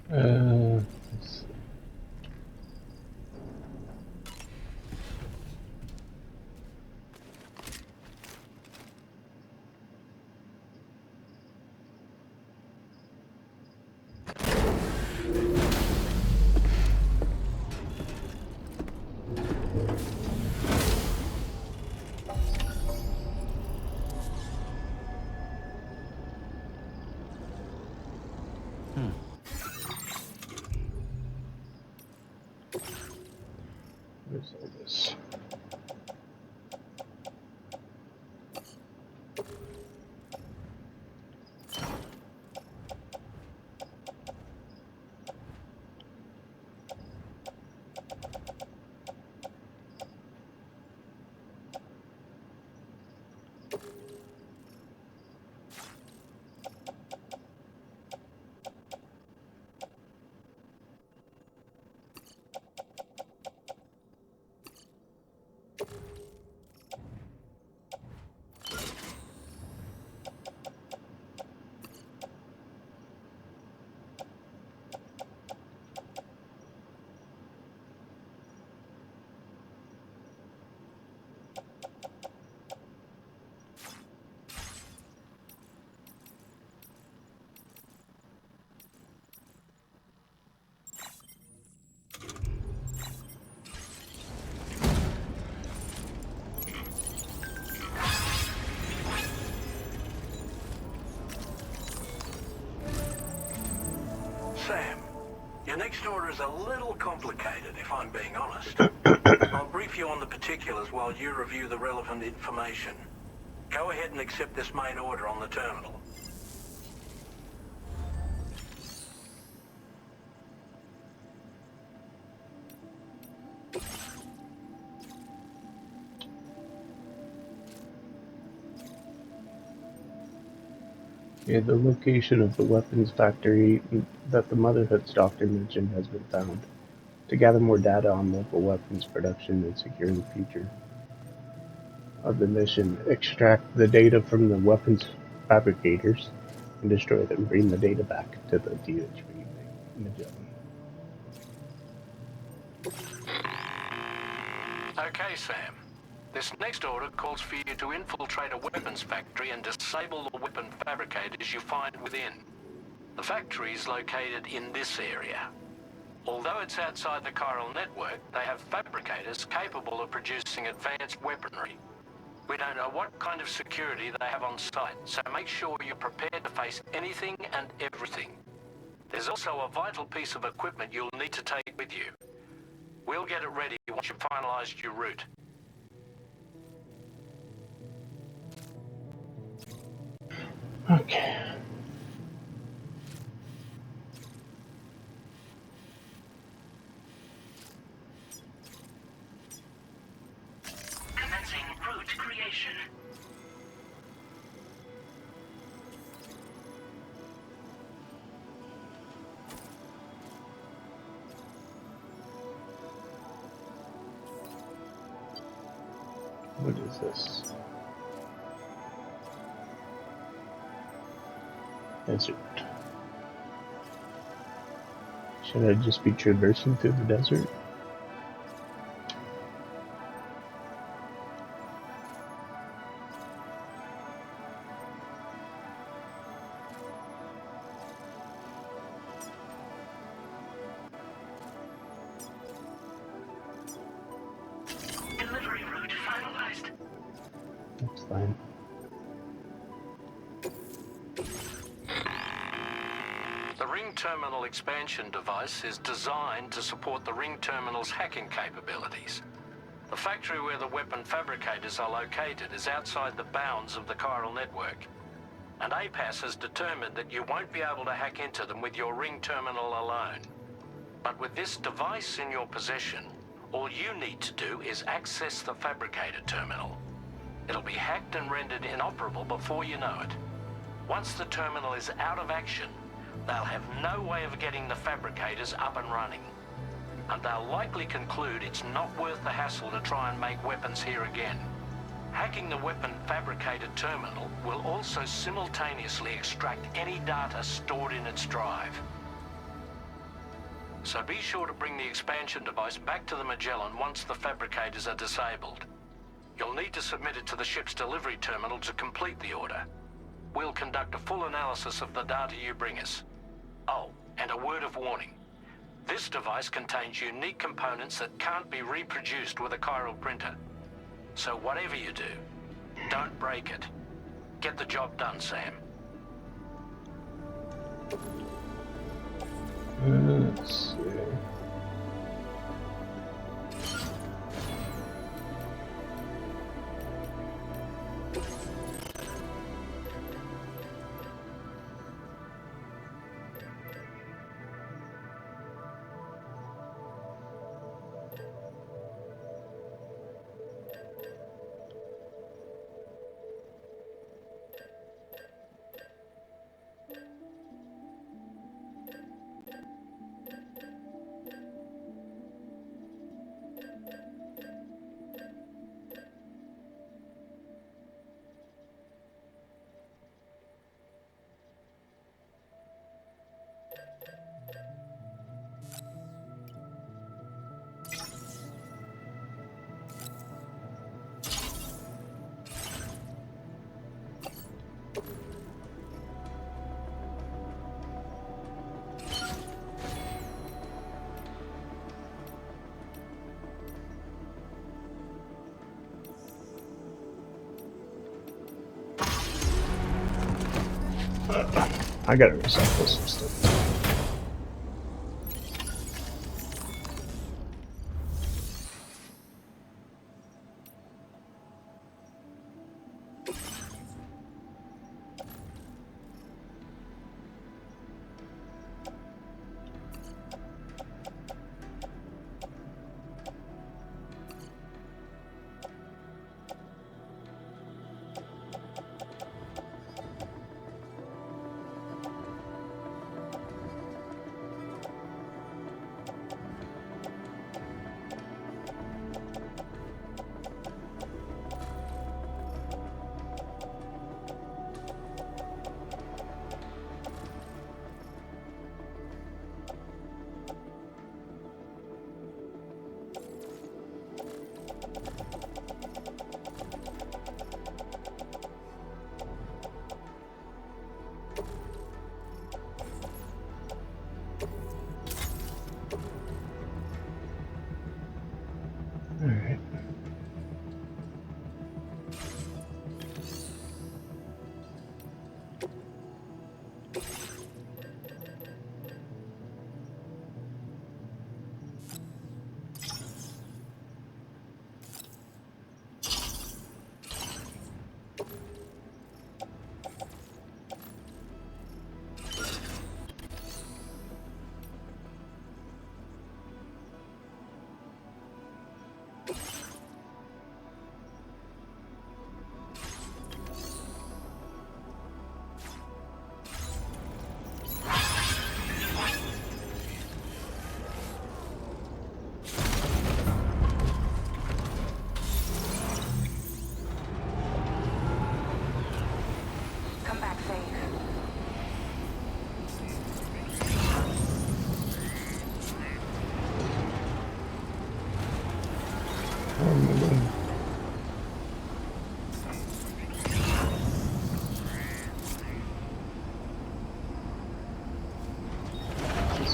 Let's see. Where's all this?
Sam, your next order is a little complicated, if I'm being honest. I'll brief you on the particulars while you review the relevant information. Go ahead and accept this main order on the terminal.
Yeah, the location of the weapons factory that the Motherhood's doctor mentioned has been found. To gather more data on local weapons production and secure the future of the mission, extract the data from the weapons fabricators and destroy them. Bring the data back to the DHV Magellan.
Okay, Sam. This next order calls for you to infiltrate a weapons factory and disable the weapon fabricators you find within. The factory is located in this area. Although it's outside the chiral network, they have fabricators capable of producing advanced weaponry. We don't know what kind of security they have on site, so make sure you're prepared to face anything and everything. There's also a vital piece of equipment you'll need to take with you. We'll get it ready once you've finalized your route.
Okay.
Commencing route creation.
What is this? Desert. Should I just be traversing through the desert?
Delivery route finalized.
That's fine.
The ring terminal expansion device is designed to support the ring terminal's hacking capabilities. The factory where the weapon fabricators are located is outside the bounds of the chiral network, and APAS has determined that you won't be able to hack into them with your ring terminal alone. But with this device in your possession, all you need to do is access the fabricator terminal. It'll be hacked and rendered inoperable before you know it. Once the terminal is out of action, they'll have no way of getting the fabricators up and running. And they'll likely conclude it's not worth the hassle to try and make weapons here again. Hacking the weapon fabricator terminal will also simultaneously extract any data stored in its drive. So be sure to bring the expansion device back to the Magellan once the fabricators are disabled. You'll need to submit it to the ship's delivery terminal to complete the order. We'll conduct a full analysis of the data you bring us. Oh, and a word of warning. This device contains unique components that can't be reproduced with a chiral printer. So whatever you do, don't break it. Get the job done, Sam.
Let's see. I gotta recycle some stuff. This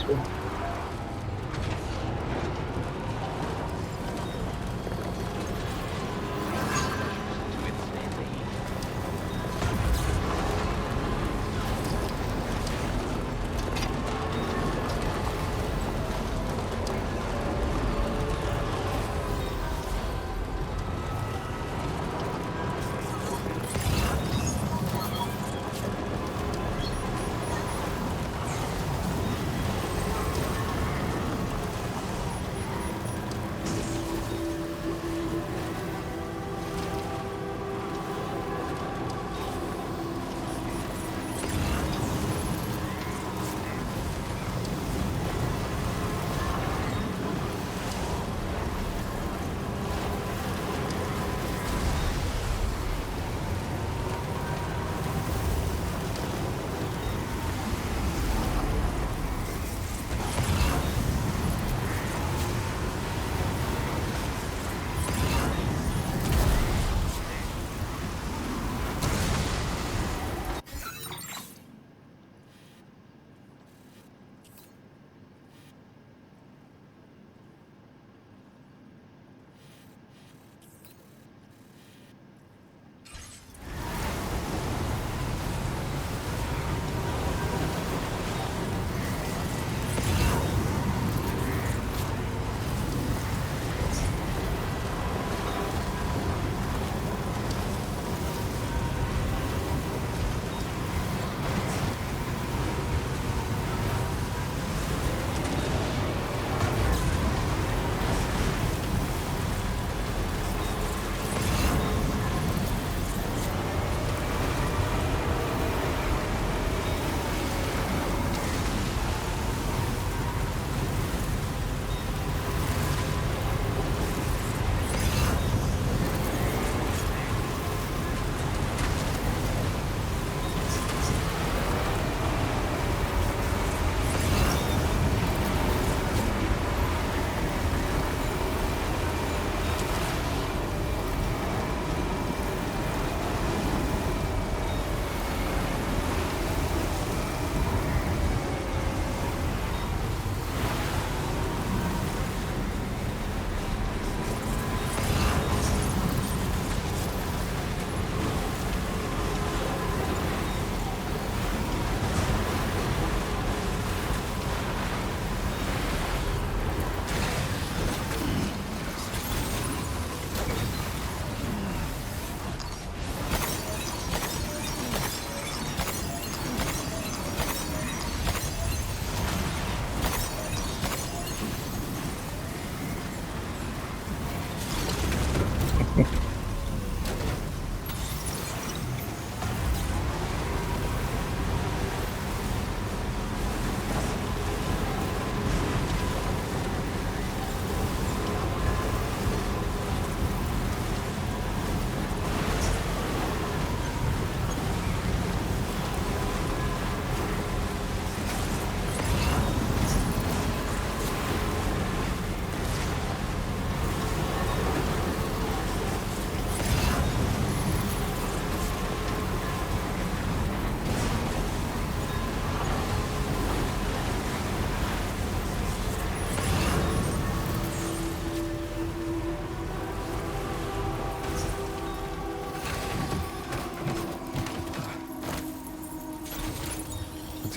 way.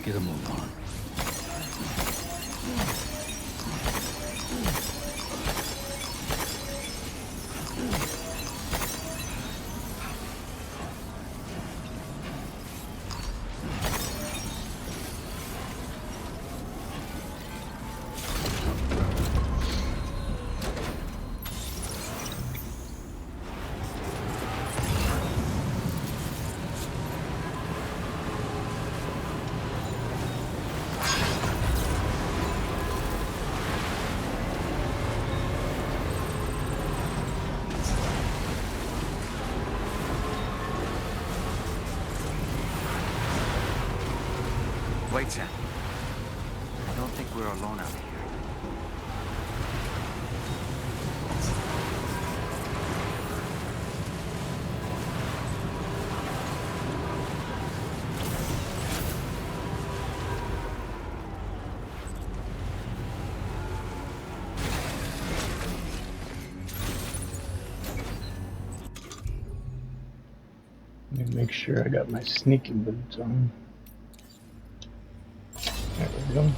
get a move on.
Wait, Sam. I don't think we're alone out here.
Let me make sure I got my sneaking boots on. There we go.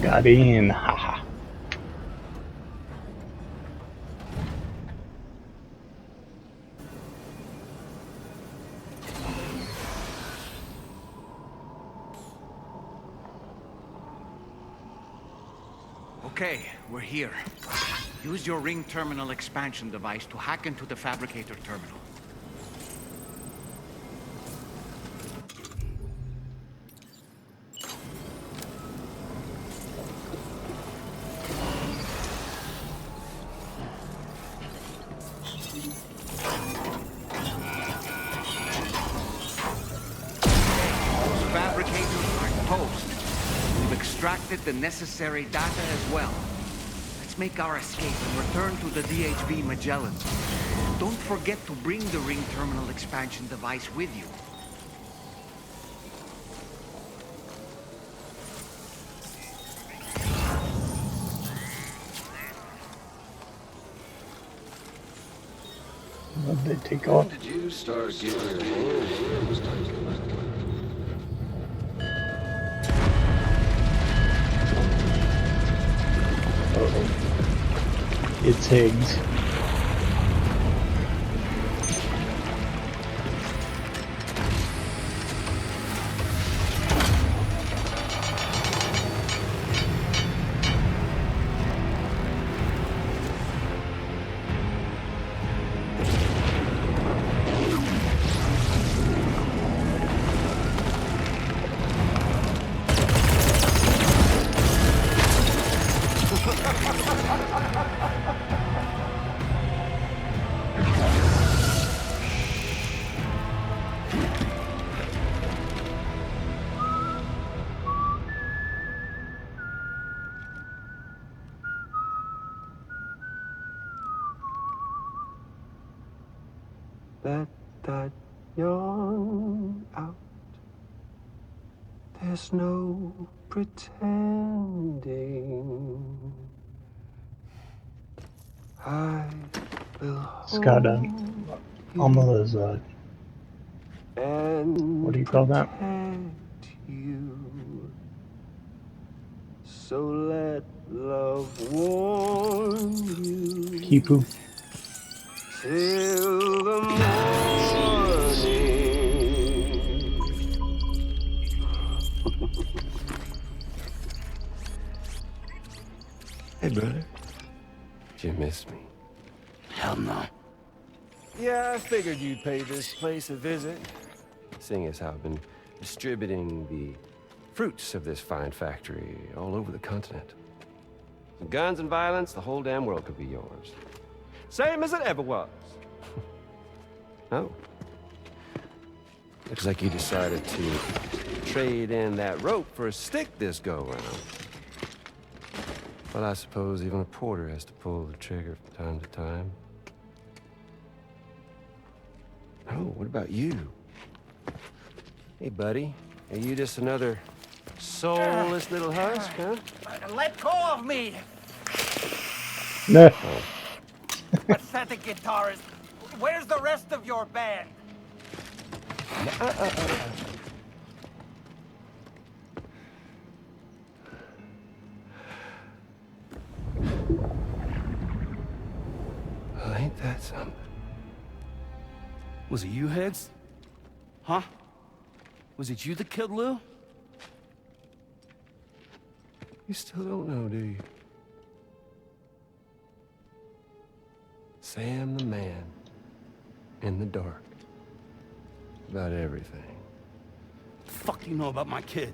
Got in, haha.
Okay, we're here. Use your ring terminal expansion device to hack into the fabricator terminal. Those fabricators are toast. We've extracted the necessary data as well. Let's make our escape and return to the DHV Magellan. Don't forget to bring the ring terminal expansion device with you.
What did they take off?
Did you start getting your hands tight?
It's Higgs.
Let that yawn out. There's no pretending. I will
Scott, Amala's,
and
what do you call that?
protect you. So let love warm you
Kipu.
till the morning.
Hey, brother. Did you miss me?
Hell no.
Yeah, I figured you'd pay this place a visit. Seeing as how I've been distributing the fruits of this fine factory all over the continent. Some guns and violence, the whole damn world could be yours. Same as it ever was. Oh. Looks like you decided to trade in that rope for a stick this go-round. Well, I suppose even a porter has to pull the trigger from time to time. Oh, what about you? Hey, buddy. Are you just another soulless little husk, huh?
Let go of me!
No.
Pathetic guitarist! Where's the rest of your band?
Well, ain't that something?
Was it you, Higgs? Huh? Was it you that killed Lou?
You still don't know, do you? Sam the man. In the dark. About everything.
The fuck do you know about my kid?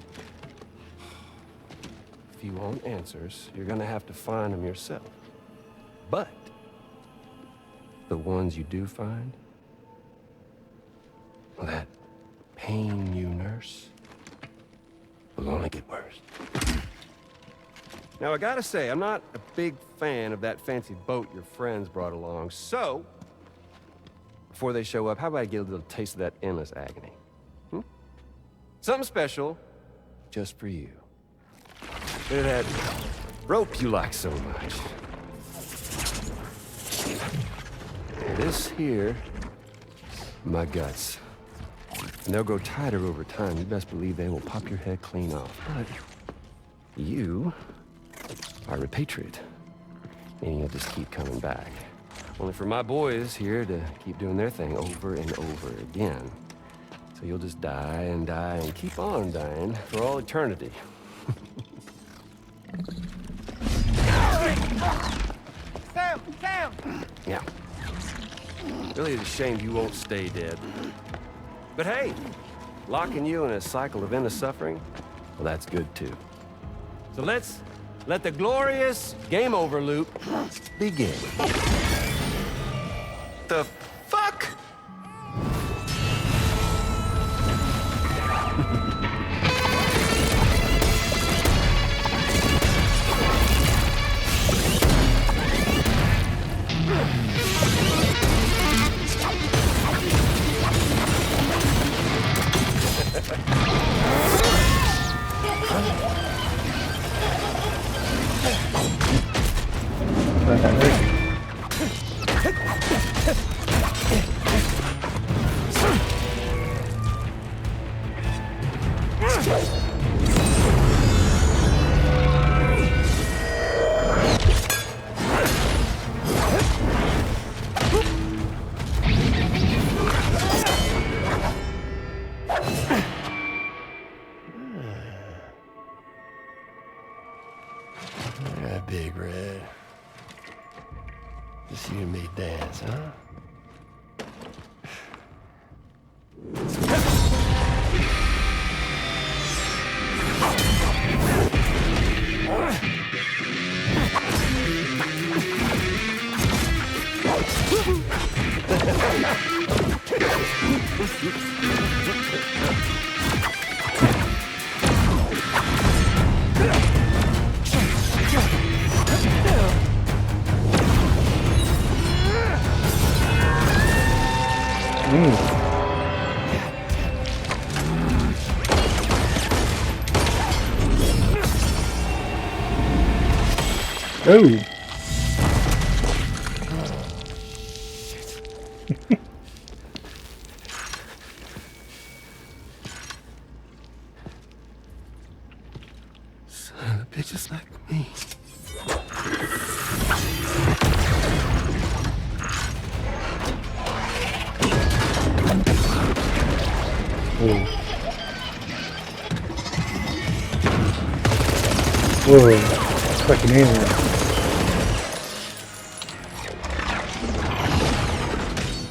If you want answers, you're gonna have to find them yourself. But the ones you do find, well, that pain you nurse will only get worse. Now, I gotta say, I'm not a big fan of that fancy boat your friends brought along, so before they show up, how about I get a little taste of that endless agony? Hmm? Something special just for you. Look at that rope you like so much. This here, my guts. And they'll grow tighter over time. You best believe they will pop your head clean off. But you are a patriot. Meaning you'll just keep coming back. Only for my boys here to keep doing their thing over and over again. So you'll just die and die and keep on dying for all eternity.
Sam! Sam!
Yeah. Really is a shame you won't stay dead. But hey, locking you in a cycle of endless suffering, well, that's good too. So let's let the glorious game over loop begin. The fuck? Alright, Big Red. Just you and me dance, huh?
Oh.
Son of bitches like me.
Whoa. Fucking alien.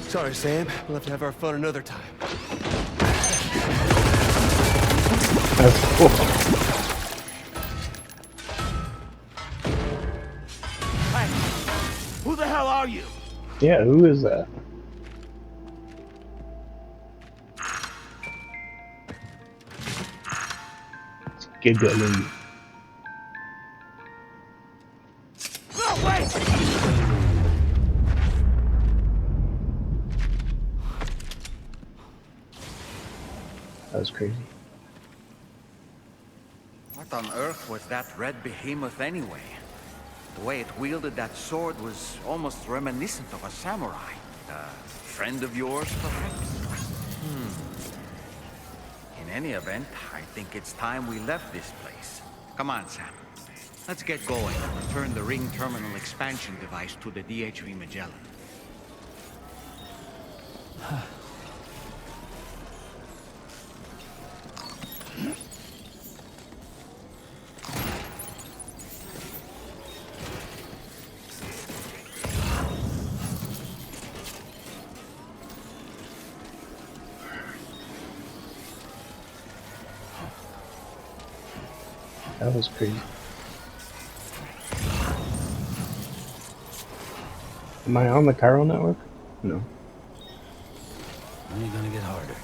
Sorry, Sam. We'll have to have our fun another time.
That's cool.
Hey, who the hell are you?
Yeah, who is that? It's giggling.
No, wait!
That was crazy.
What on earth was that red behemoth anyway? The way it wielded that sword was almost reminiscent of a samurai. A friend of yours, perhaps? In any event, I think it's time we left this place. Come on, Sam. Let's get going and return the ring terminal expansion device to the DHV Magellan.
That was crazy. Am I on the chiral network? No.
Only gonna get harder.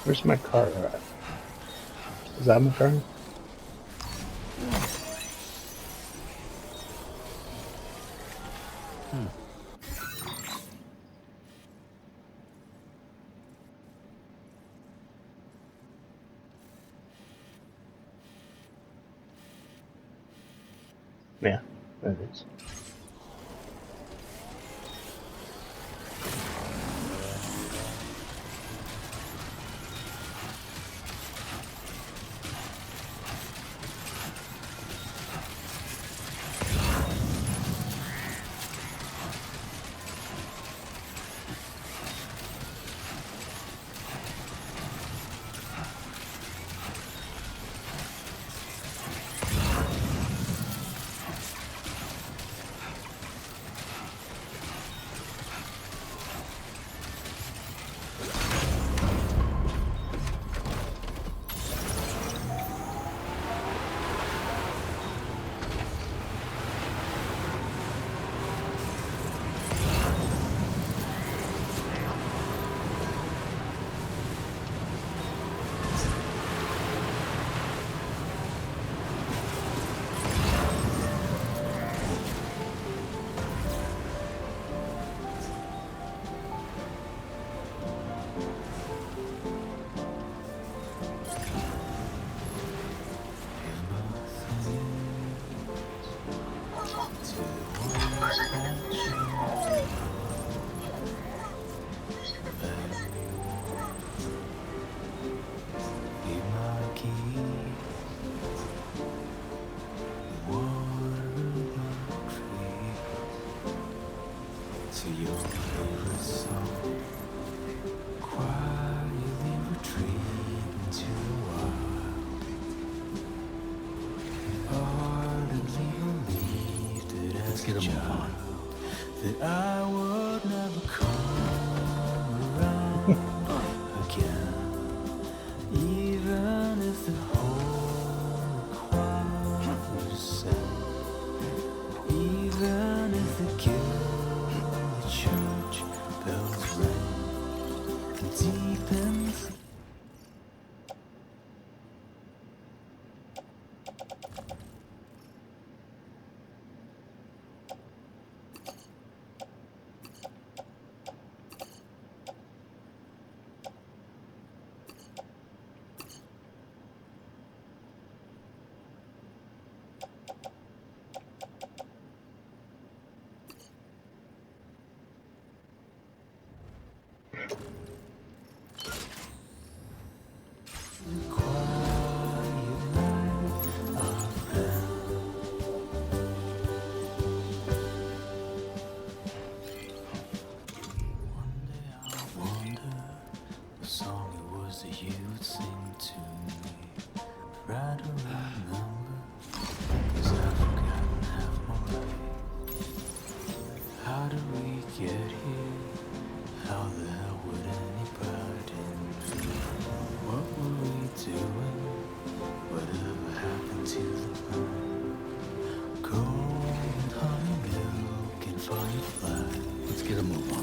Where's my car at? Is that my car? Yeah, that is.
Let's get a move on. That I would never come around again, even if the whole choir was sang, even if the guild, the church bells rang, deep inside. Let's get a move on.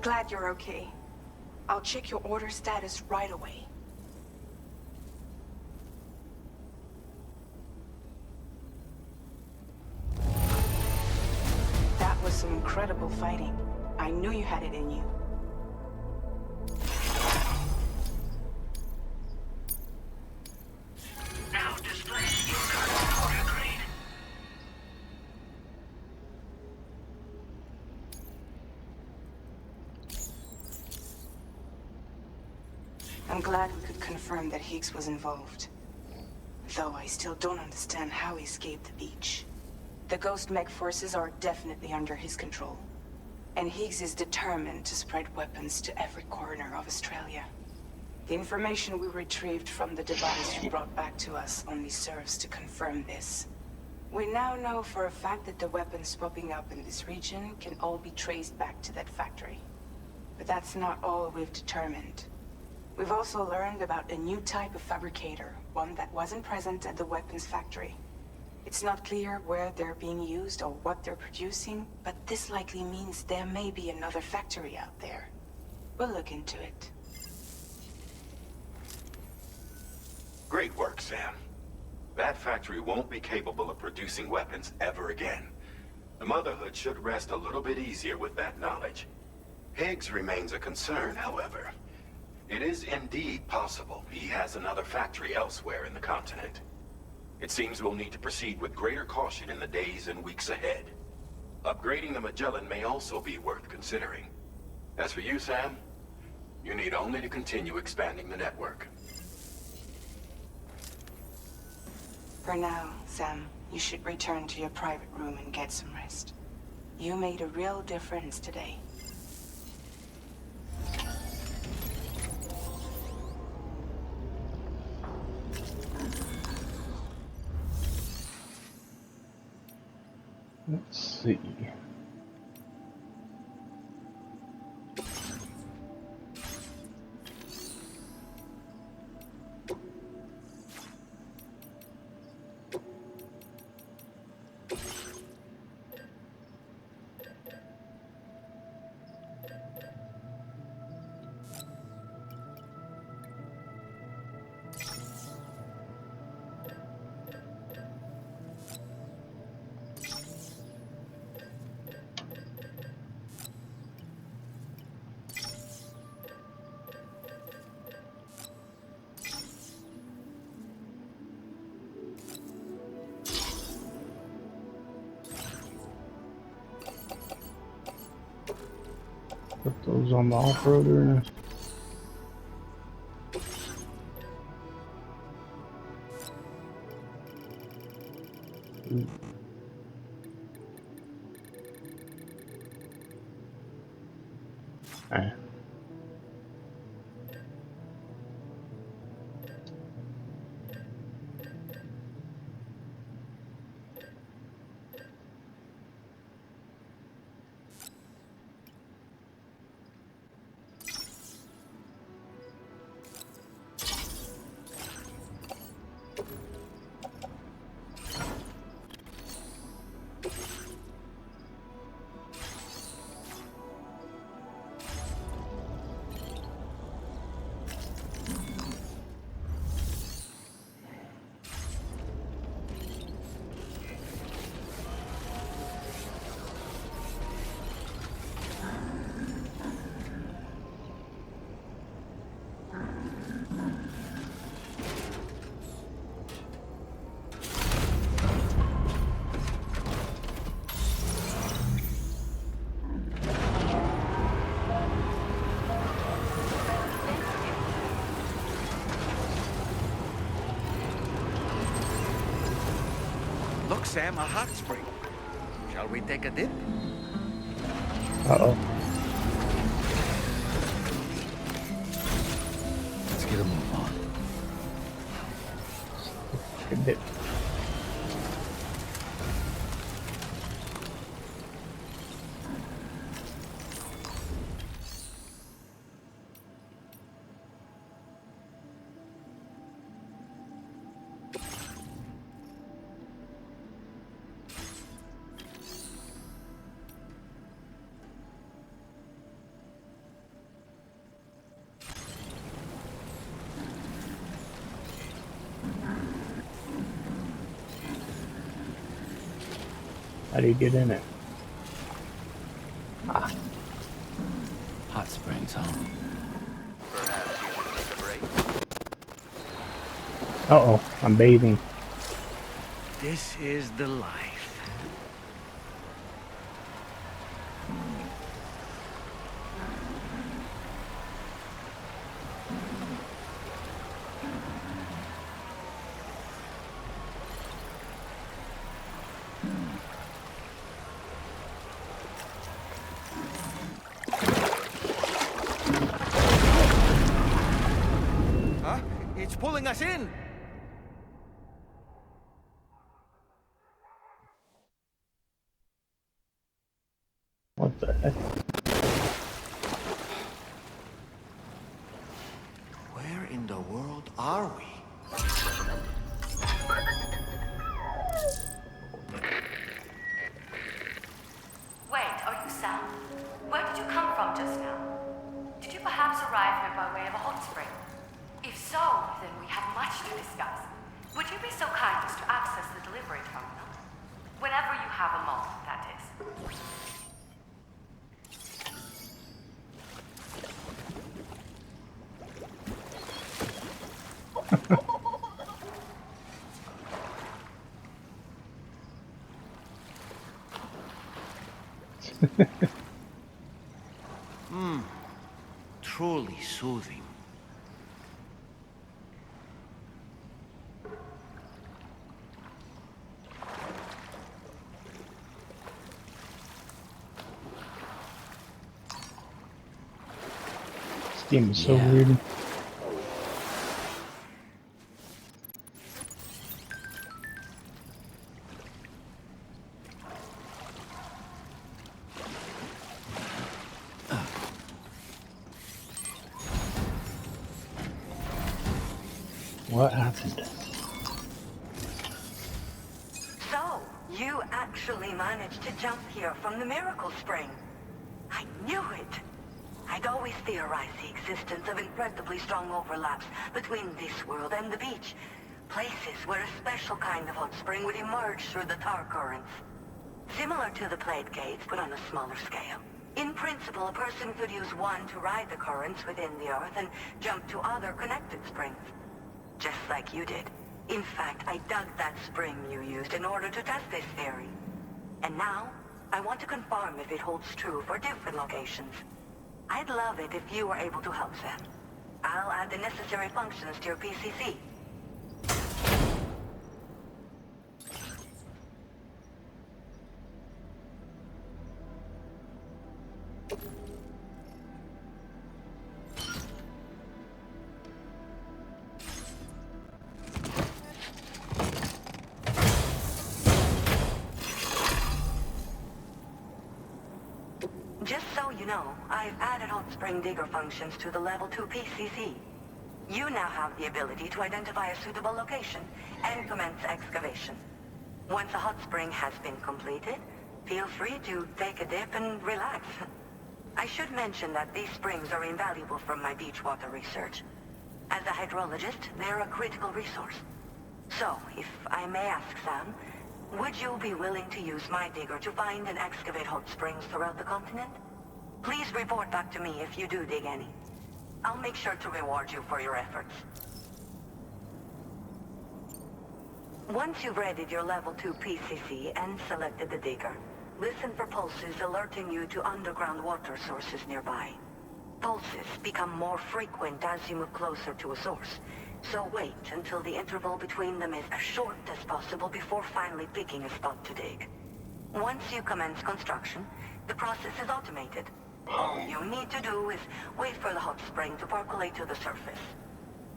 Glad you're okay. I'll check your order status right away. That was some incredible fighting. I knew you had it in you.
Now display your current order grade.
I'm glad we could confirm that Higgs was involved. Though I still don't understand how he escaped the beach. The Ghost Mech forces are definitely under his control. And Higgs is determined to spread weapons to every corner of Australia. The information we retrieved from the device you brought back to us only serves to confirm this. We now know for a fact that the weapons popping up in this region can all be traced back to that factory. But that's not all we've determined. We've also learned about a new type of fabricator, one that wasn't present at the weapons factory. It's not clear where they're being used or what they're producing, but this likely means there may be another factory out there. We'll look into it.
Great work, Sam. That factory won't be capable of producing weapons ever again. The Motherhood should rest a little bit easier with that knowledge. Higgs remains a concern, however. It is indeed possible he has another factory elsewhere in the continent. It seems we'll need to proceed with greater caution in the days and weeks ahead. Upgrading the Magellan may also be worth considering. As for you, Sam, you need only to continue expanding the network.
For now, Sam, you should return to your private room and get some rest. You made a real difference today.
Let's see. Put those on the off-roader. Alright.
Look, Sam, a hot spring. Shall we take a dip?
Uh-oh.
Let's get a move on.
Good dip. How do you get in it? Ah.
Hot springs, huh?
Perhaps you should take a break.
Uh-oh, I'm bathing.
This is the life. Huh? It's pulling us in!
What the heck?
Where in the world are we?
Wait, are you Sam? Where did you come from just now? Did you perhaps arrive here by way of a hot spring? If so, then we have much to discuss. Would you be so kind as to access the delivery terminal? Whenever you have a moment, that is.
Truly soothing.
This game is so
Yeah.
weird. What happened?
So, you actually managed to jump here from the Miracle Spring. I knew it. I'd always theorized the existence of incredibly strong overlaps between this world and the beach. Places where a special kind of hot spring would emerge through the tar currents. Similar to the plate gates, but on a smaller scale. In principle, a person could use one to ride the currents within the Earth and jump to other connected springs. Just like you did. In fact, I dug that spring you used in order to test this theory. And now, I want to confirm if it holds true for different locations. I'd love it if you were able to help Sam. I'll add the necessary functions to your PCC. Just so you know, I've added hot spring digger functions to the level 2 PCC. You now have the ability to identify a suitable location and commence excavation. Once a hot spring has been completed, feel free to take a dip and relax. I should mention that these springs are invaluable from my beach water research. As a hydrologist, they're a critical resource. So, if I may ask, Sam, would you be willing to use my digger to find and excavate hot springs throughout the continent? Please report back to me if you do dig any. I'll make sure to reward you for your efforts. Once you've readied your level 2 PCC and selected the digger, listen for pulses alerting you to underground water sources nearby. Pulses become more frequent as you move closer to a source, so wait until the interval between them is as short as possible before finally picking a spot to dig. Once you commence construction, the process is automated. All you need to do is wait for the hot spring to percolate to the surface.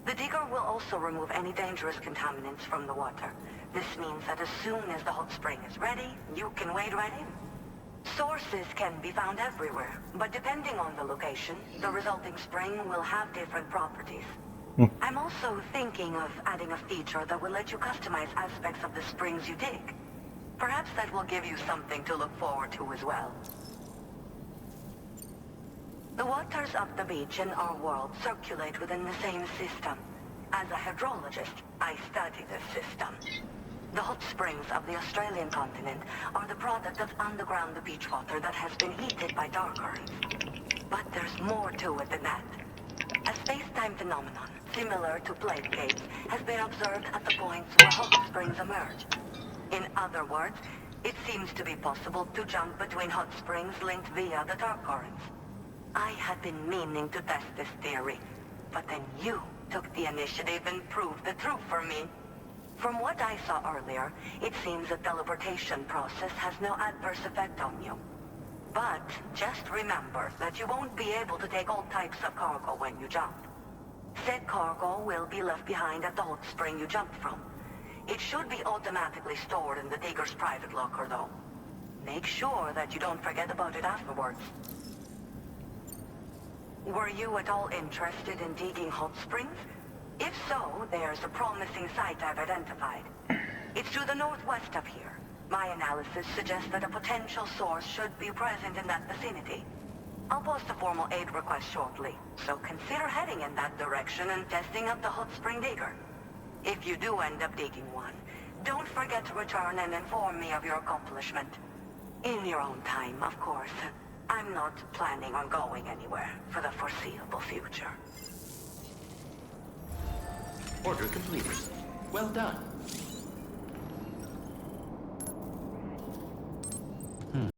The digger will also remove any dangerous contaminants from the water. This means that as soon as the hot spring is ready, you can wade right in. Sources can be found everywhere, but depending on the location, the resulting spring will have different properties. I'm also thinking of adding a feature that will let you customize aspects of the springs you dig. Perhaps that will give you something to look forward to as well. The waters of the beach in our world circulate within the same system. As a hydrologist, I study this system. The hot springs of the Australian continent are the product of underground beach water that has been heated by dark currents. But there's more to it than that. A space-time phenomenon, similar to plate gates, has been observed at the points where hot springs emerge. In other words, it seems to be possible to jump between hot springs linked via the dark currents. I had been meaning to test this theory, but then you took the initiative and proved the truth for me. From what I saw earlier, it seems the teleportation process has no adverse effect on you. But just remember that you won't be able to take all types of cargo when you jump. Said cargo will be left behind at the hot spring you jumped from. It should be automatically stored in the digger's private locker, though. Make sure that you don't forget about it afterwards. Were you at all interested in digging hot springs? If so, there's a promising site I've identified. It's to the northwest of here. My analysis suggests that a potential source should be present in that vicinity. I'll post a formal aid request shortly, so consider heading in that direction and testing out the hot spring digger. If you do end up digging one, don't forget to return and inform me of your accomplishment. In your own time, of course. I'm not planning on going anywhere for the foreseeable future.
Order completed. Well done.
Hmm.